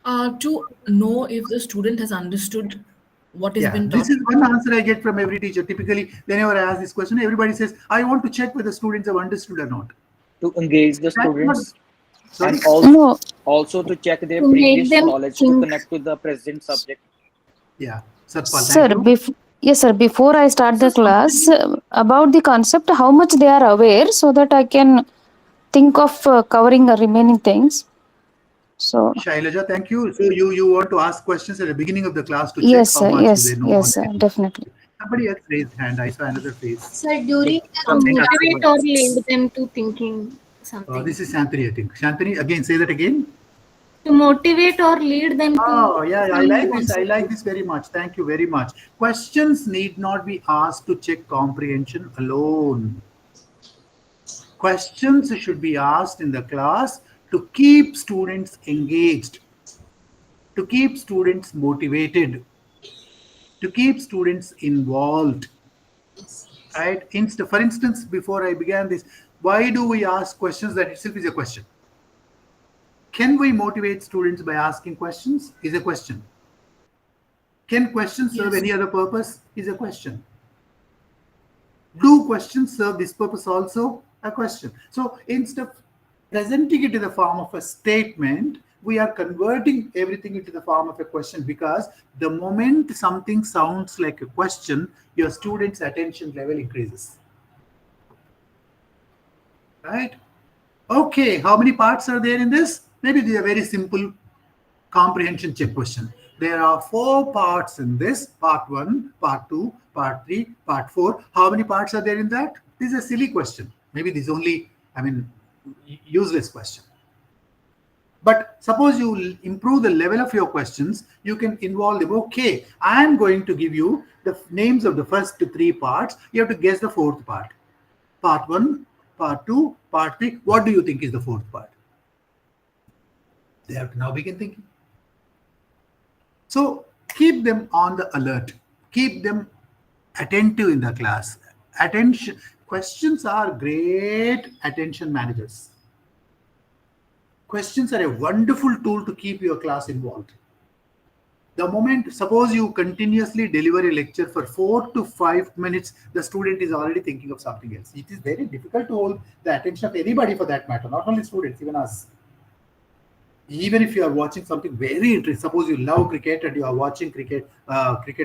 To know if the student has understood what has been This taught. is one answer I get from every teacher. Typically, whenever I ask this question, everybody says, I want to check whether students have understood or not. To engage the That's what- students Sorry? and also to check their To make previous them knowledge to think. connect to the present subject. Yeah, Satpal, Sir, thank you. yes, sir. Before I start the class, about the concept, how much they are aware, so that I can think of covering the remaining things. So Shailaja, thank you. So you want to ask questions at the beginning of the class to check yes, how sir. much do Yes, they know yes, on sir. it. Definitely. Somebody else raised hand. I saw another face. Sir, during Something else. motivate or lead them to thinking something. This is Shantini, I think. Shantini, again, say that again. To motivate or lead them to. Oh, yeah, I like this. concept. I like this very much. Thank you very much. Questions need not be asked to check comprehension alone. Questions should be asked in the class to keep students engaged, to keep students motivated, to keep students involved. Right? For instance, before I began this, why do we ask questions? That itself is a question. Can we motivate students by asking questions? Is a question. Can questions serve any other purpose? Is a question. Do questions serve this purpose also? A question. So instead of presenting it in the form of a statement, we are converting everything into the form of a question, because the moment something sounds like a question, your student's attention level increases. Right? Okay, how many parts are there in this? Maybe this is a very simple comprehension check question. There are 4 parts in this: part 1, part 2, part 3, part 4. How many parts are there in that? This is a silly question. Maybe this is only, useless question. But suppose you improve the level of your questions, you can involve them. Okay, I am going to give you the names of the first 3 parts. You have to guess the 4th part. Part 1, part 2, part 3. What do you think is the 4th part? They have to now begin thinking. So keep them on the alert. Keep them attentive in the class. Attention. Questions are great attention managers. Questions are a wonderful tool to keep your class involved. The moment, suppose you continuously deliver a lecture for 4 to 5 minutes, the student is already thinking of something else. It is very difficult to hold the attention of anybody for that matter, not only students, even us. Even if you are watching something very interesting, suppose you love cricket and you are watching cricket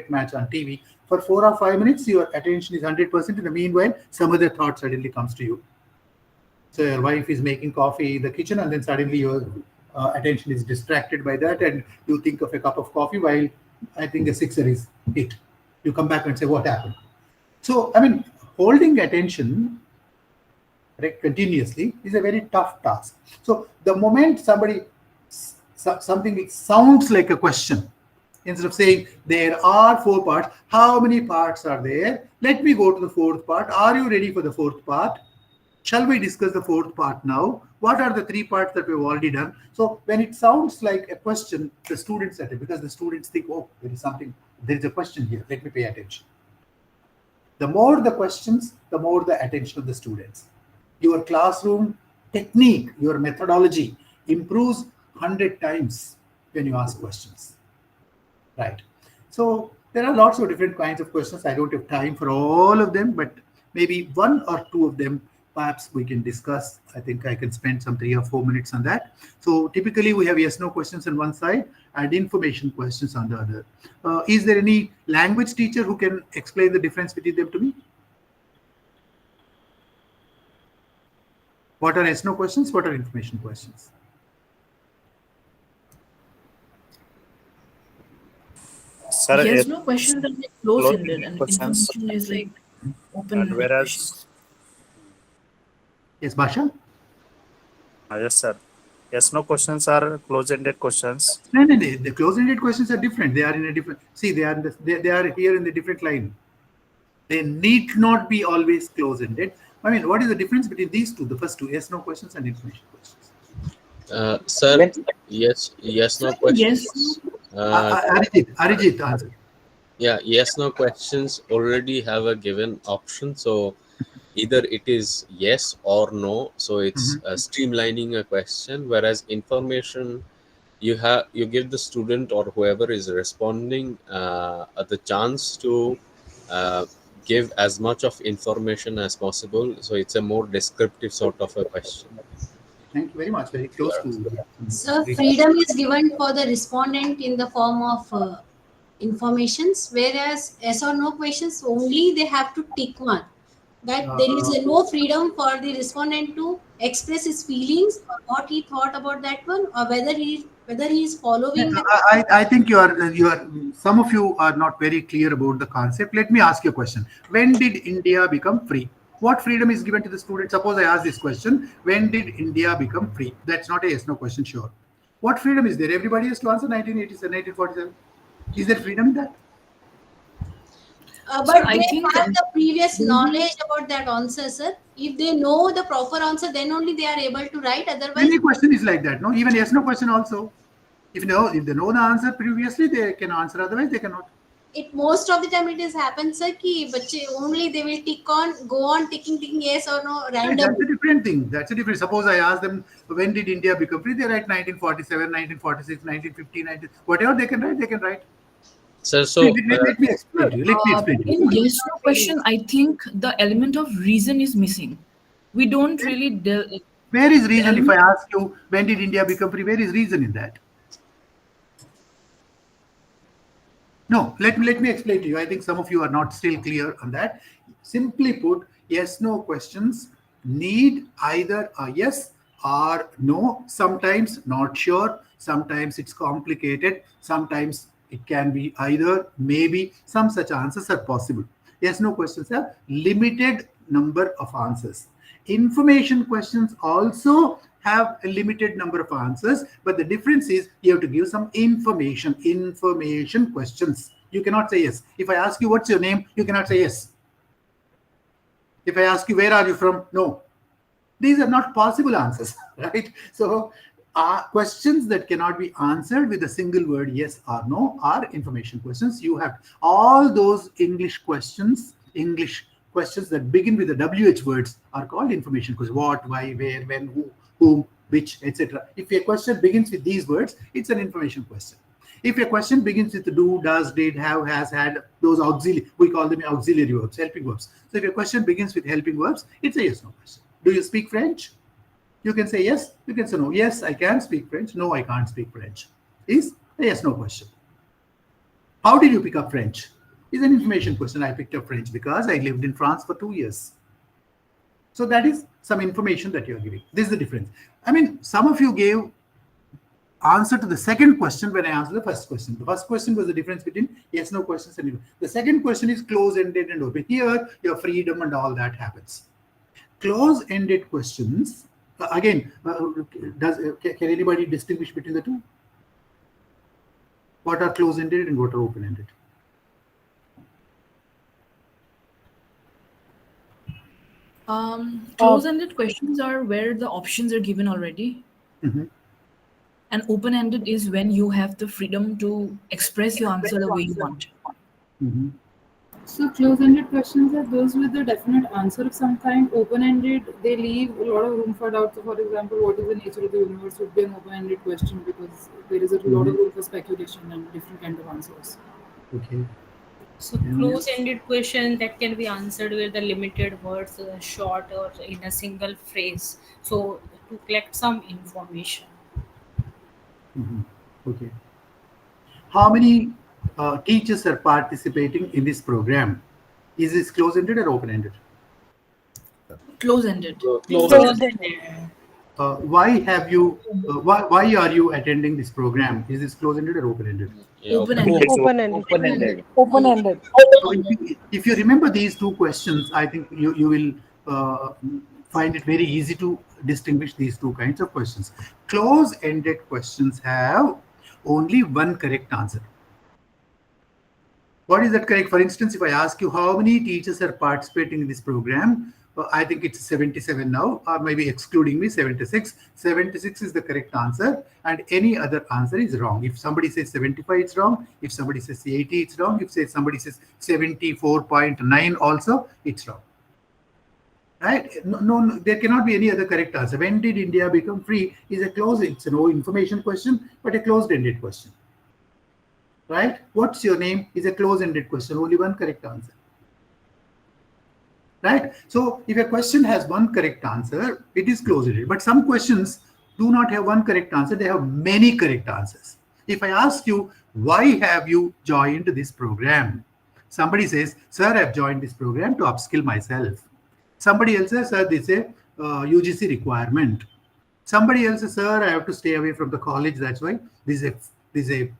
match on TV, for 4 or 5 minutes, your attention is 100%. In the meanwhile, some other thought suddenly comes to you. So your wife is making coffee in the kitchen, and then suddenly your attention is distracted by that, and you think of a cup of coffee while I think the sixer is hit. You come back and say, what happened? So, holding attention continuously is a very tough task. So the moment something sounds like a question, instead of saying there are 4 parts, how many parts are there? Let me go to the 4th part. Are you ready for the 4th part? Shall we discuss the 4th part now? What are the 3 parts that we've already done? So when it sounds like a question, the students at it, because the students think, oh, there is a question here. Let me pay attention. The more the questions, the more the attention of the students. Your classroom technique, your methodology improves 100 times when you ask questions. Right. So there are lots of different kinds of questions. I don't have time for all of them, but maybe 1 or 2 of them perhaps we can discuss. I think I can spend some 3 or 4 minutes on that. So typically we have yes/no questions on one side and information questions on the other. Is there any language teacher who can explain the difference between them to me? What are yes/no questions? What are information questions? Sir, Yes, no questions are like close-ended, and questions, information is like open and whereas questions. Yes, Basha? yes, sir. Yes, no questions are close-ended questions. No. The close-ended questions are different. They are in a different. See, they are they are here in the different line. They need not be always close-ended. I mean, what is the difference between these two? The first two, yes, no questions and information questions. Sir, yes, no questions. Arijit, answer. Yeah, yes, no questions already have a given option. So either it is yes or no. So it's streamlining a question. Whereas information, you give the student or whoever is responding the chance to give as much of information as possible. So it's a more descriptive sort of a question. Thank you very much. Very close to. So freedom is given for the respondent in the form of informations, whereas yes or no questions only they have to tick one. That there is no freedom for the respondent to express his feelings or what he thought about that one, or whether he is following that. I think you are some of you are not very clear about the concept. Let me ask you a question. When did India become free? What freedom is given to the student? Suppose I ask this question: when did India become free? That's not a yes no question, sure. What freedom is there? Everybody has to answer 1987, 1947. Is there freedom in that? But I think have the previous knowledge about that answer, sir. If they know the proper answer, then only they are able to write. Otherwise, Any question is like that, no? Even yes no question also. If they know the answer previously, they can answer. Otherwise, they cannot. It most of the time it is happens, sir. Ki bache only they will go on ticking yes or no random. That's a different thing. That's a different. Suppose I ask them when did India become free? They write 1947, 1946, 1950, whatever they can write. They can write. So let me explain to you. Let me explain to you. In yes no question, I think the element of reason is missing. We don't really. Where is reason? If I ask you when did India become free, where is reason in that? No, let me explain to you. I think some of you are not still clear on that. Simply put, yes no questions need either a yes or no. Sometimes not sure. Sometimes it's complicated. Sometimes it can be either, maybe. Some such answers are possible. Yes no questions have limited number of answers. Information questions also have a limited number of answers, but the difference is you have to give some information questions. You cannot say yes. If I ask you what's your name, you cannot say yes. If I ask you where are you from, no. These are not possible answers, right? So questions that cannot be answered with a single word yes or no are information questions. You have all those English questions that begin with the WH words are called information questions. What, why, where, when, who, whom, which, etc. If a question begins with these words, it's an information question. If a question begins with do, does, did, have, has, had, those auxiliary, we call them auxiliary verbs, helping verbs. So if a question begins with helping verbs, it's a yes no question. Do you speak French? You can say yes, you can say no. Yes, I can speak French. No, I can't speak French. Is a yes no question. How did you pick up French? Is an information question. I picked up French because I lived in France for 2 years. So that is some information that you're giving. This is the difference. I mean, some of you gave answer to the second question when I answered the first question. The first question was the difference between yes, no questions and the second question is close-ended and open. Here, your freedom and all that happens. Close-ended questions, again, can anybody distinguish between the two? What are close-ended and what are open-ended? Close-ended questions are where the options are given already. And open-ended is when you have the freedom to express your answer the way you want. So close-ended questions are those with a definite answer of some kind. Open-ended, they leave a lot of room for doubt. So for example, what is the nature of the universe would be an open-ended question because there is a lot of room for speculation and different kind of answers. Okay. So close-ended question that can be answered with the limited words, short or in a single phrase. So to collect some information. Okay. How many teachers are participating in this program? Is this close-ended or open-ended? Close-ended. Why have you? Why are you attending this program? Is this close-ended or open-ended? Open-ended. Open-ended. If you remember these two questions, I think you will find it very easy to distinguish these two kinds of questions. Close-ended questions have only one correct answer. What is that correct? For instance, if I ask you how many teachers are participating in this program, I think it's 77 now, or maybe excluding me, 76. 76 is the correct answer, and any other answer is wrong. If somebody says 75, it's wrong. If somebody says 80, it's wrong. If somebody says 74.9 also, it's wrong. Right? No, there cannot be any other correct answer. When did India become free is a closed, it's no information question, but a closed-ended question. Right? What's your name is a closed-ended question, only one correct answer. Right? So if a question has one correct answer, it is closed-ended. But some questions do not have one correct answer, they have many correct answers. If I ask you, why have you joined this program? Somebody says, sir, I've joined this program to upskill myself. Somebody else says, sir, this is a UGC requirement. Somebody else says, sir, I have to stay away from the college, that's why this is a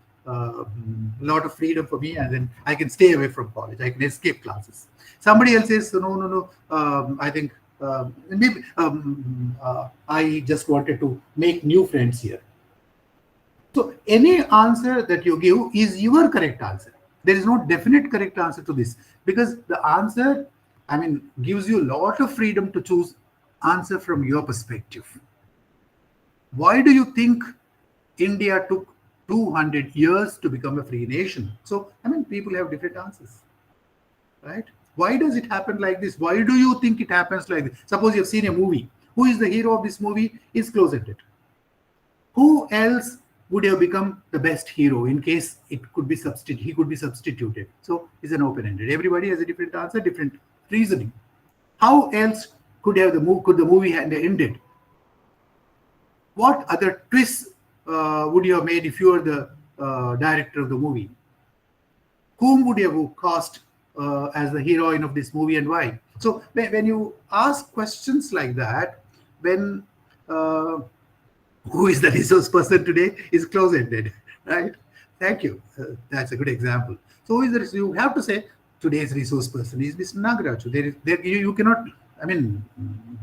lot of freedom for me, and then I can stay away from college, I can escape classes. Somebody else says, no, I think maybe I just wanted to make new friends here. So any answer that you give is your correct answer. There is no definite correct answer to this, because the answer, gives you a lot of freedom to choose answer from your perspective. Why do you think India took 200 years to become a free nation? So, people have different answers, right? Why does it happen like this? Why do you think it happens like this? Suppose you've seen a movie. Who is the hero of this movie? Is close-ended. Who else would have become the best hero in case it could be he could be substituted? So it's an open-ended. Everybody has a different answer, different reasoning. How else could the movie have ended? What other twists would you have made if you were the director of the movie? Whom would you have cast as the heroine of this movie, and why? So when you ask questions like that, when who is the resource person today is close-ended, right? Thank you. That's a good example. So you have to say today's resource person is Mr. Nagaraj. You cannot,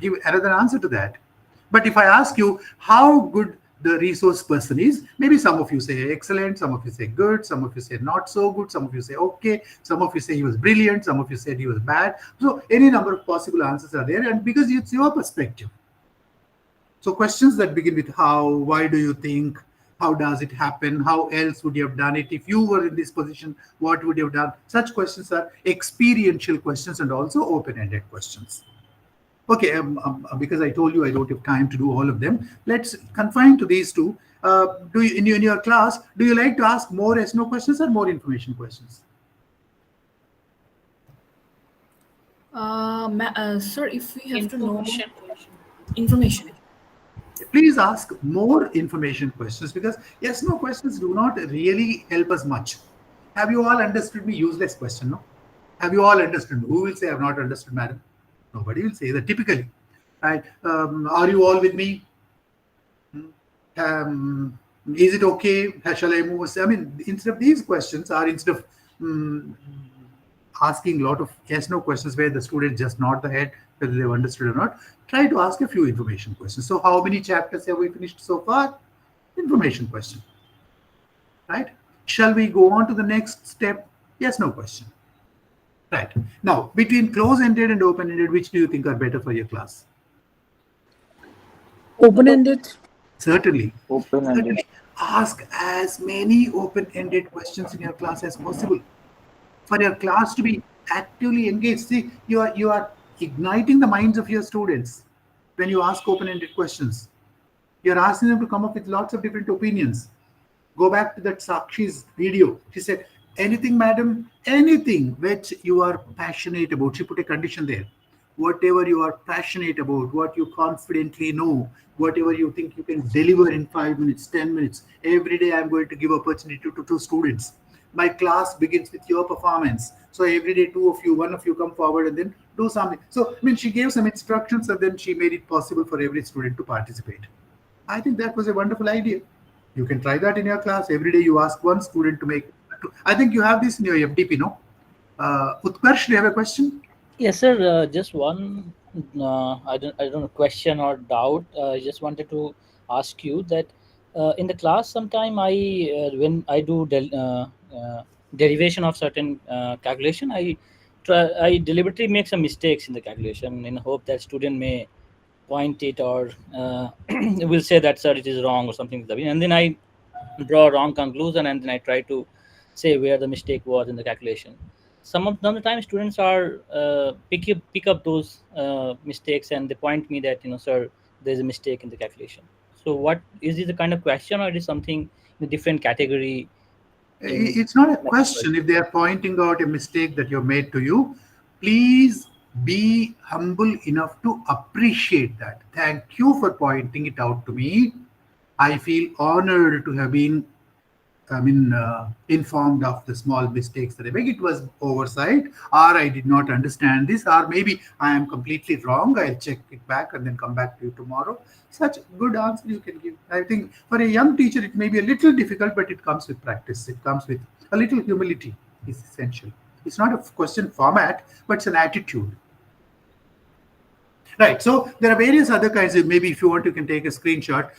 give another answer to that. But if I ask you how good the resource person is, maybe some of you say excellent, some of you say good, some of you say not so good, some of you say okay, some of you say he was brilliant, some of you said he was bad. So any number of possible answers are there, and because it's your perspective. So questions that begin with how, why do you think, how does it happen, how else would you have done it, if you were in this position, what would you have done? Such questions are experiential questions and also open-ended questions. Okay, because I told you I don't have time to do all of them, let's confine to these two. Do you, in your class, do you like to ask more yes/no questions or more information questions? Sir, if we have to know information. Please ask more information questions, because yes/no questions do not really help us much. Have you all understood me? Useless question, no? Have you all understood me? Who will say I have not understood, madam? Nobody will say that typically. Right? Are you all with me? Is it okay? Shall I move? Instead of these questions, or instead of asking a lot of yes/no questions where the student just nod the head whether they've understood or not, try to ask a few information questions. So how many chapters have we finished so far? Information question. Right? Shall we go on to the next step? Yes/no question. Right. Now, between close-ended and open-ended, which do you think are better for your class? Open-ended. Certainly. Open-ended. Certainly. Ask as many open-ended questions in your class as possible. For your class to be actively engaged. See, you are igniting the minds of your students when you ask open-ended questions. You're asking them to come up with lots of different opinions. Go back to that Sakshi's video. She said, anything, madam, anything which you are passionate about. She put a condition there. Whatever you are passionate about, what you confidently know, whatever you think you can deliver in 5 minutes, 10 minutes. Every day I'm going to give opportunity to 2 students. My class begins with your performance. So every day, 2 of you, 1 of you come forward and then do something. So, she gave some instructions and then she made it possible for every student to participate. I think that was a wonderful idea. You can try that in your class. Every day you ask 1 student to make. I think you have this in your FDP, no? Utkarsh, do you have a question? Yes, sir. Just one, I don't know, question or doubt. I just wanted to ask you that in the class, sometime when I do derivation of certain calculation, I deliberately make some mistakes in the calculation in hope that student may point it or will say that sir it is wrong or something like that. And then I draw a wrong conclusion and then I try to say where the mistake was in the calculation. Some of the time students are pick up those mistakes and they point me that sir there's a mistake in the calculation. So what is this a kind of question or it is something in a different category in It's not a question. If they are pointing out a mistake that you've made to you, please be humble enough to appreciate that. Thank you for pointing it out to me. I feel honored to have been informed of the small mistakes that I make. It was oversight, or I did not understand this, or maybe I am completely wrong. I'll check it back and then come back to you tomorrow. Such good answer you can give. I think for a young teacher, it may be a little difficult, but it comes with practice. It comes with a little humility is essential. It's not a question format, but it's an attitude. Right. So there are various other kinds of, maybe if you want, you can take a screenshot.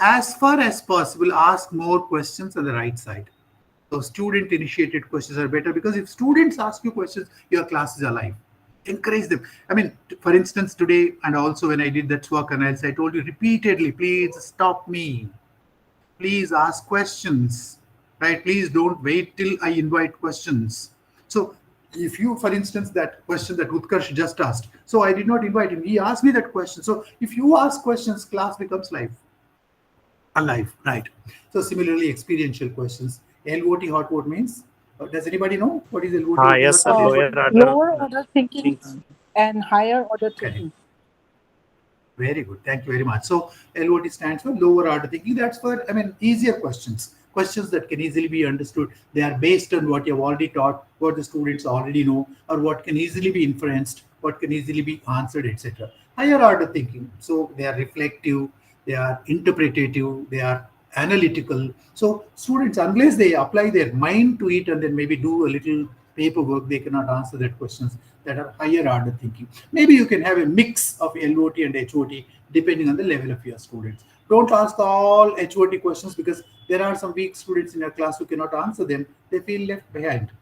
As far as possible, ask more questions on the right side. So student initiated questions are better because if students ask you questions, your class is alive. Encourage them. I mean, for instance, today and also when I did that SWOT analysis, I told you repeatedly, please stop me. Please ask questions. Right? Please don't wait till I invite questions. So if you, for instance, that question that Utkarsh just asked, so I did not invite him. He asked me that question. So if you ask questions, class becomes alive, right? So similarly, experiential questions. LOT hot vote means, does anybody know what is LOT? Yes, sir. Lower order. Lower order thinking and higher order thinking. Very good. Thank you very much. So LOT stands for lower order thinking. That's for, easier questions. Questions that can easily be understood. They are based on what you've already taught, what the students already know, or what can easily be inferenced, what can easily be answered, etc. Higher order thinking. So they are reflective, they are interpretative, they are analytical. So students, unless they apply their mind to it and then maybe do a little paperwork, they cannot answer that questions that are higher order thinking. Maybe you can have a mix of LOT and HOT depending on the level of your students. Don't ask all HOT questions because there are some weak students in your class who cannot answer them. They feel left behind.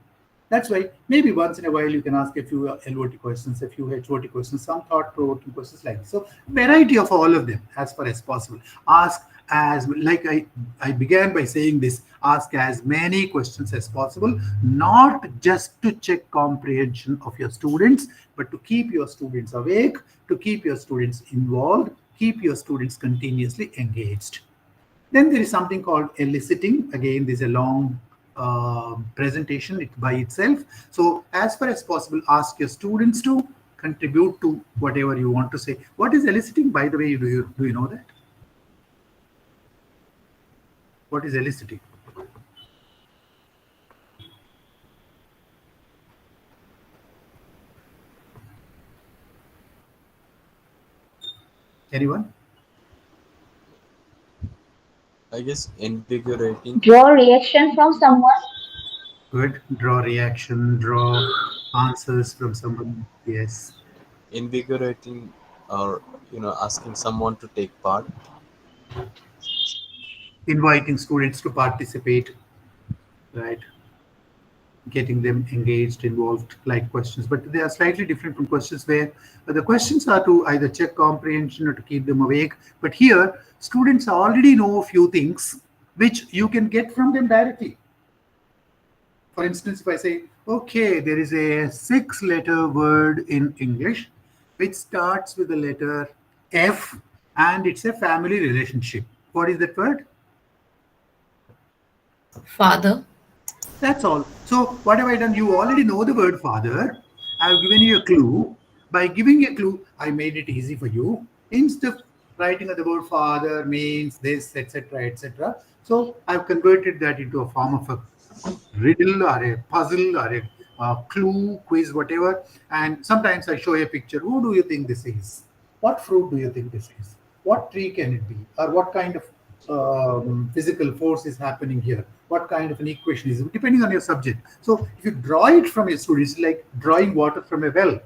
That's why maybe once in a while you can ask a few LOT questions, a few HOT questions, some thought-provoking questions like this. So variety of all of them as far as possible. Ask as, like I began by saying this, ask as many questions as possible, not just to check comprehension of your students, but to keep your students awake, to keep your students involved, keep your students continuously engaged. Then there is something called eliciting. Again, this is a long presentation by itself. So as far as possible, ask your students to contribute to whatever you want to say. What is eliciting, by the way? Do you know that? What is eliciting? Anyone? I guess invigorating. Draw reaction from someone. Good. Draw reaction, draw answers from someone. Yes. Invigorating, or asking someone to take part. Inviting students to participate, right? Getting them engaged, involved, like questions. But they are slightly different from questions where the questions are to either check comprehension or to keep them awake. But here, students already know a few things which you can get from them directly. For instance, if I say, okay, there is a 6-letter word in English which starts with the letter F and it's a family relationship. What is that word? Father. That's all. So what have I done? You already know the word father. I have given you a clue. By giving a clue, I made it easy for you. Instead of writing the word father means this, etc., etc. So I've converted that into a form of a riddle or a puzzle or a clue, quiz, whatever. And sometimes I show a picture. Who do you think this is? What fruit do you think this is? What tree can it be? Or what kind of physical force is happening here? What kind of an equation is it? Depending on your subject. So if you draw it from your students, it's like drawing water from a well.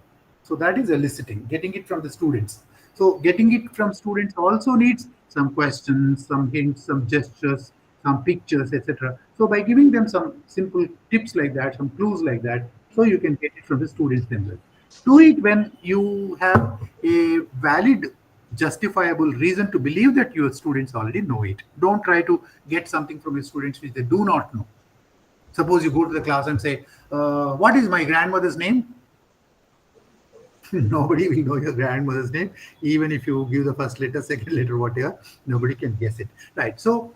So that is eliciting, getting it from the students. So getting it from students also needs some questions, some hints, some gestures, some pictures, etc. So by giving them some simple tips like that, some clues like that, so you can get it from the students themselves. Do it when you have a valid, justifiable reason to believe that your students already know it. Don't try to get something from your students which they do not know. Suppose you go to the class and say, what is my grandmother's name? Nobody will know your grandmother's name, even if you give the first letter, second letter, whatever. Nobody can guess it, right? So,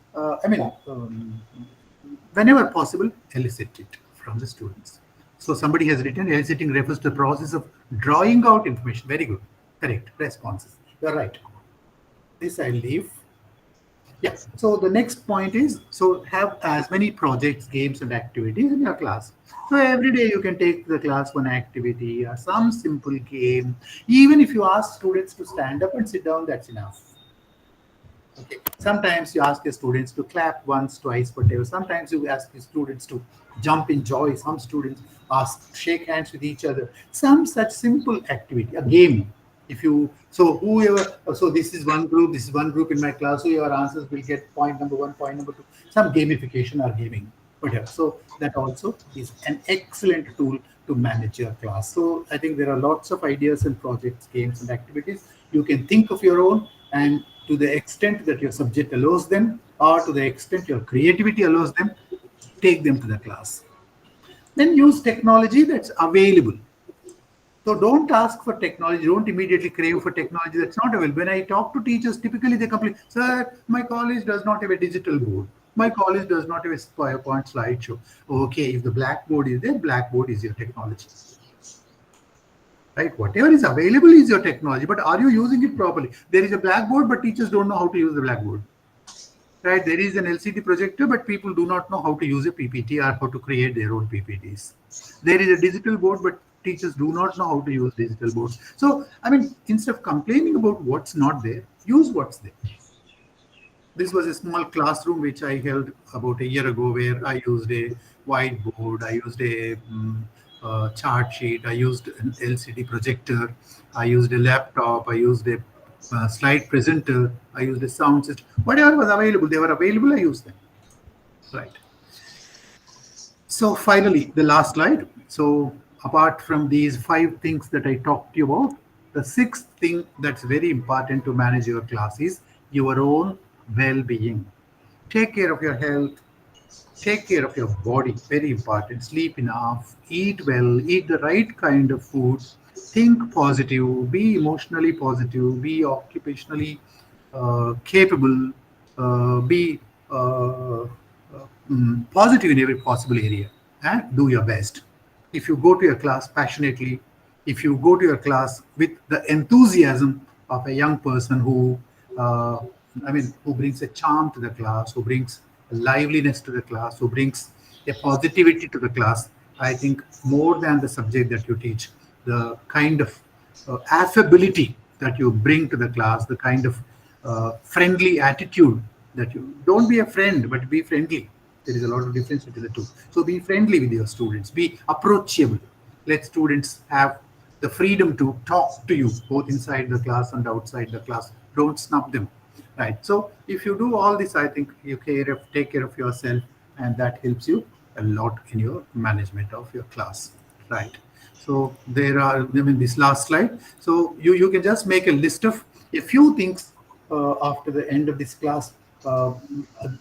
whenever possible, elicit it from the students. So somebody has written, eliciting refers to the process of drawing out information. Very good, correct responses. You're right. This I leave. Yeah. So the next point is, so have as many projects, games, and activities in your class. So every day you can take the class one activity or some simple game. Even if you ask students to stand up and sit down, that's enough. Okay. Sometimes you ask your students to clap once, twice, whatever. Sometimes you ask your students to jump in joy. Some students ask shake hands with each other. Some such simple activity, a game. If you so this is one group in my class, so your answers will get point number 1, point number 2, some gamification or gaming, whatever. So that also is an excellent tool to manage your class. So I think there are lots of ideas and projects, games, and activities. You can think of your own, and to the extent that your subject allows them, or to the extent your creativity allows them, take them to the class. Then use technology that's available. So don't ask for technology. Don't immediately crave for technology that's not available. When I talk to teachers, typically they complain, sir, my college does not have a digital board. My college does not have a PowerPoint slideshow. Okay, if the blackboard is there, blackboard is your technology. Right? Whatever is available is your technology, but are you using it properly? There is a blackboard, but teachers don't know how to use the blackboard. Right? There is an LCD projector, but people do not know how to use a PPT or how to create their own PPTs. There is a digital board, but teachers do not know how to use digital boards. So, I mean, instead of complaining about what's not there, use what's there. This was a small classroom which I held about a year ago, where I used a whiteboard, I used a chart sheet, I used an LCD projector, I used a laptop, I used a slide presenter, I used a sound system, whatever was available, they were available, I used them. Right. So finally, the last slide. So apart from these 5 things that I talked to you about, the 6th thing that's very important to manage your class is your own well-being. Take care of your health, take care of your body, very important. Sleep enough, eat well, eat the right kind of food, think positive, be emotionally positive, be occupationally capable, be positive in every possible area, and do your best. If you go to your class passionately, if you go to your class with the enthusiasm of a young person who, who brings a charm to the class, who brings a liveliness to the class, who brings a positivity to the class, I think more than the subject that you teach, the kind of affability that you bring to the class, the kind of friendly attitude that you don't be a friend, but be friendly. There is a lot of difference between the two. So be friendly with your students, be approachable. Let students have the freedom to talk to you both inside the class and outside the class. Don't snub them. Right. So if you do all this, I think you take care of yourself, and that helps you a lot in your management of your class. Right. So there are, this last slide. So you can just make a list of a few things after the end of this class,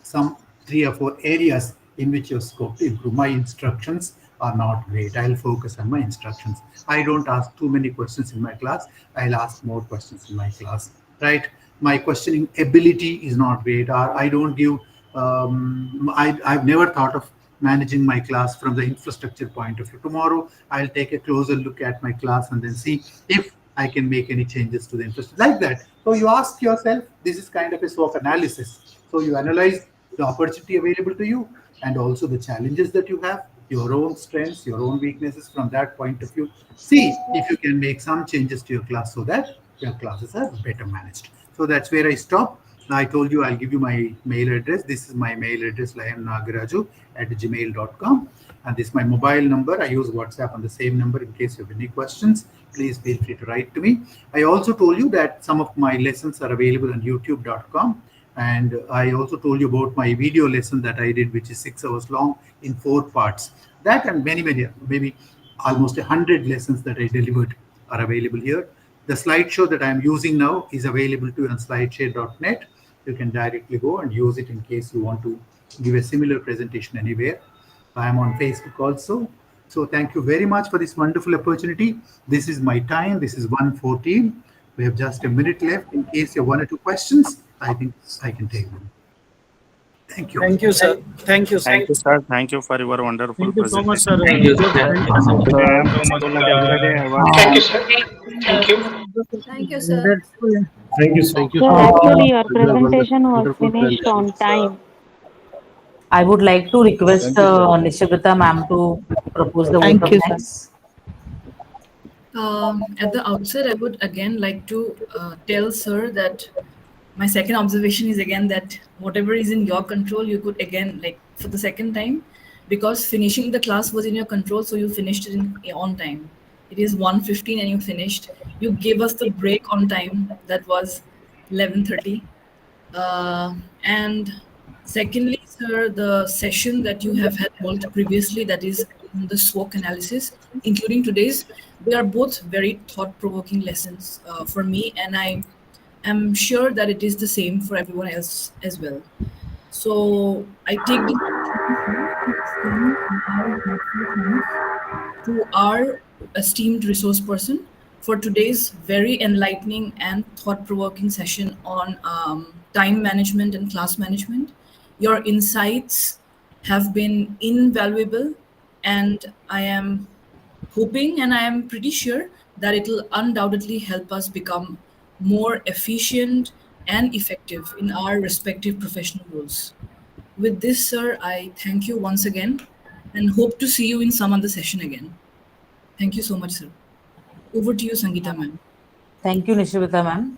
some 3 or 4 areas in which your scope to improve. My instructions are not great. I'll focus on my instructions. I don't ask too many questions in my class. I'll ask more questions in my class. Right. My questioning ability is not great, or I don't give, I've never thought of managing my class from the infrastructure point of view. Tomorrow, I'll take a closer look at my class and then see if I can make any changes to the infrastructure, like that. So you ask yourself, this is kind of a SWOT analysis. So you analyze the opportunity available to you, and also the challenges that you have, your own strengths, your own weaknesses. From that point of view, see if you can make some changes to your class so that your classes are better managed. So that's where I stop. I told you I'll give you my mail address. This is my mail address, liamnagaraju@gmail.com. And this is my mobile number. I use WhatsApp on the same number in case you have any questions. Please feel free to write to me. I also told you that some of my lessons are available on youtube.com. And I also told you about my video lesson that I did, which is 6 hours long in 4 parts. That and many, maybe almost 100 lessons that I delivered are available here. The slideshow that I'm using now is available to you on slideshare.net. You can directly go and use it in case you want to give a similar presentation anywhere. I'm on Facebook also. So thank you very much for this wonderful opportunity. This is my time. This is 1:14. We have just a minute left. In case you have 1 or 2 questions, I think I can take them. Thank you. Thank you, sir. Thank you, sir. Thank you, sir. Thank you for your wonderful Thank you so much, presentation. sir. Thank you, It was sir. very Thank you, ma'am. so much. Good luck, everybody. Thank you, sir. Thank you. Thank you, sir. Thank you, sir. Sir, actually, your presentation was finished on time. I would like to request Nishabita ma'am to propose the vote of thanks. At the outset, I would again like to tell sir that my second observation is again that whatever is in your control, you could again, like for the second time, because finishing the class was in your control, so you finished it on time. It is 1:15 and you finished. You gave us the break on time. That was 11:30. And secondly, sir, the session that you have held previously, that is on the SWOT analysis, including today's, they are both very thought-provoking lessons for me, and I am sure that it is the same for everyone else as well. So I take this to our esteemed resource person for today's very enlightening and thought-provoking session on time management and class management. Your insights have been invaluable, and I am hoping and I am pretty sure that it will undoubtedly help us become more efficient and effective in our respective professional roles. With this, sir, I thank you once again and hope to see you in some other session again. Thank you so much, sir. Over to you, Sangeeta ma'am. Thank you, Nishabita ma'am.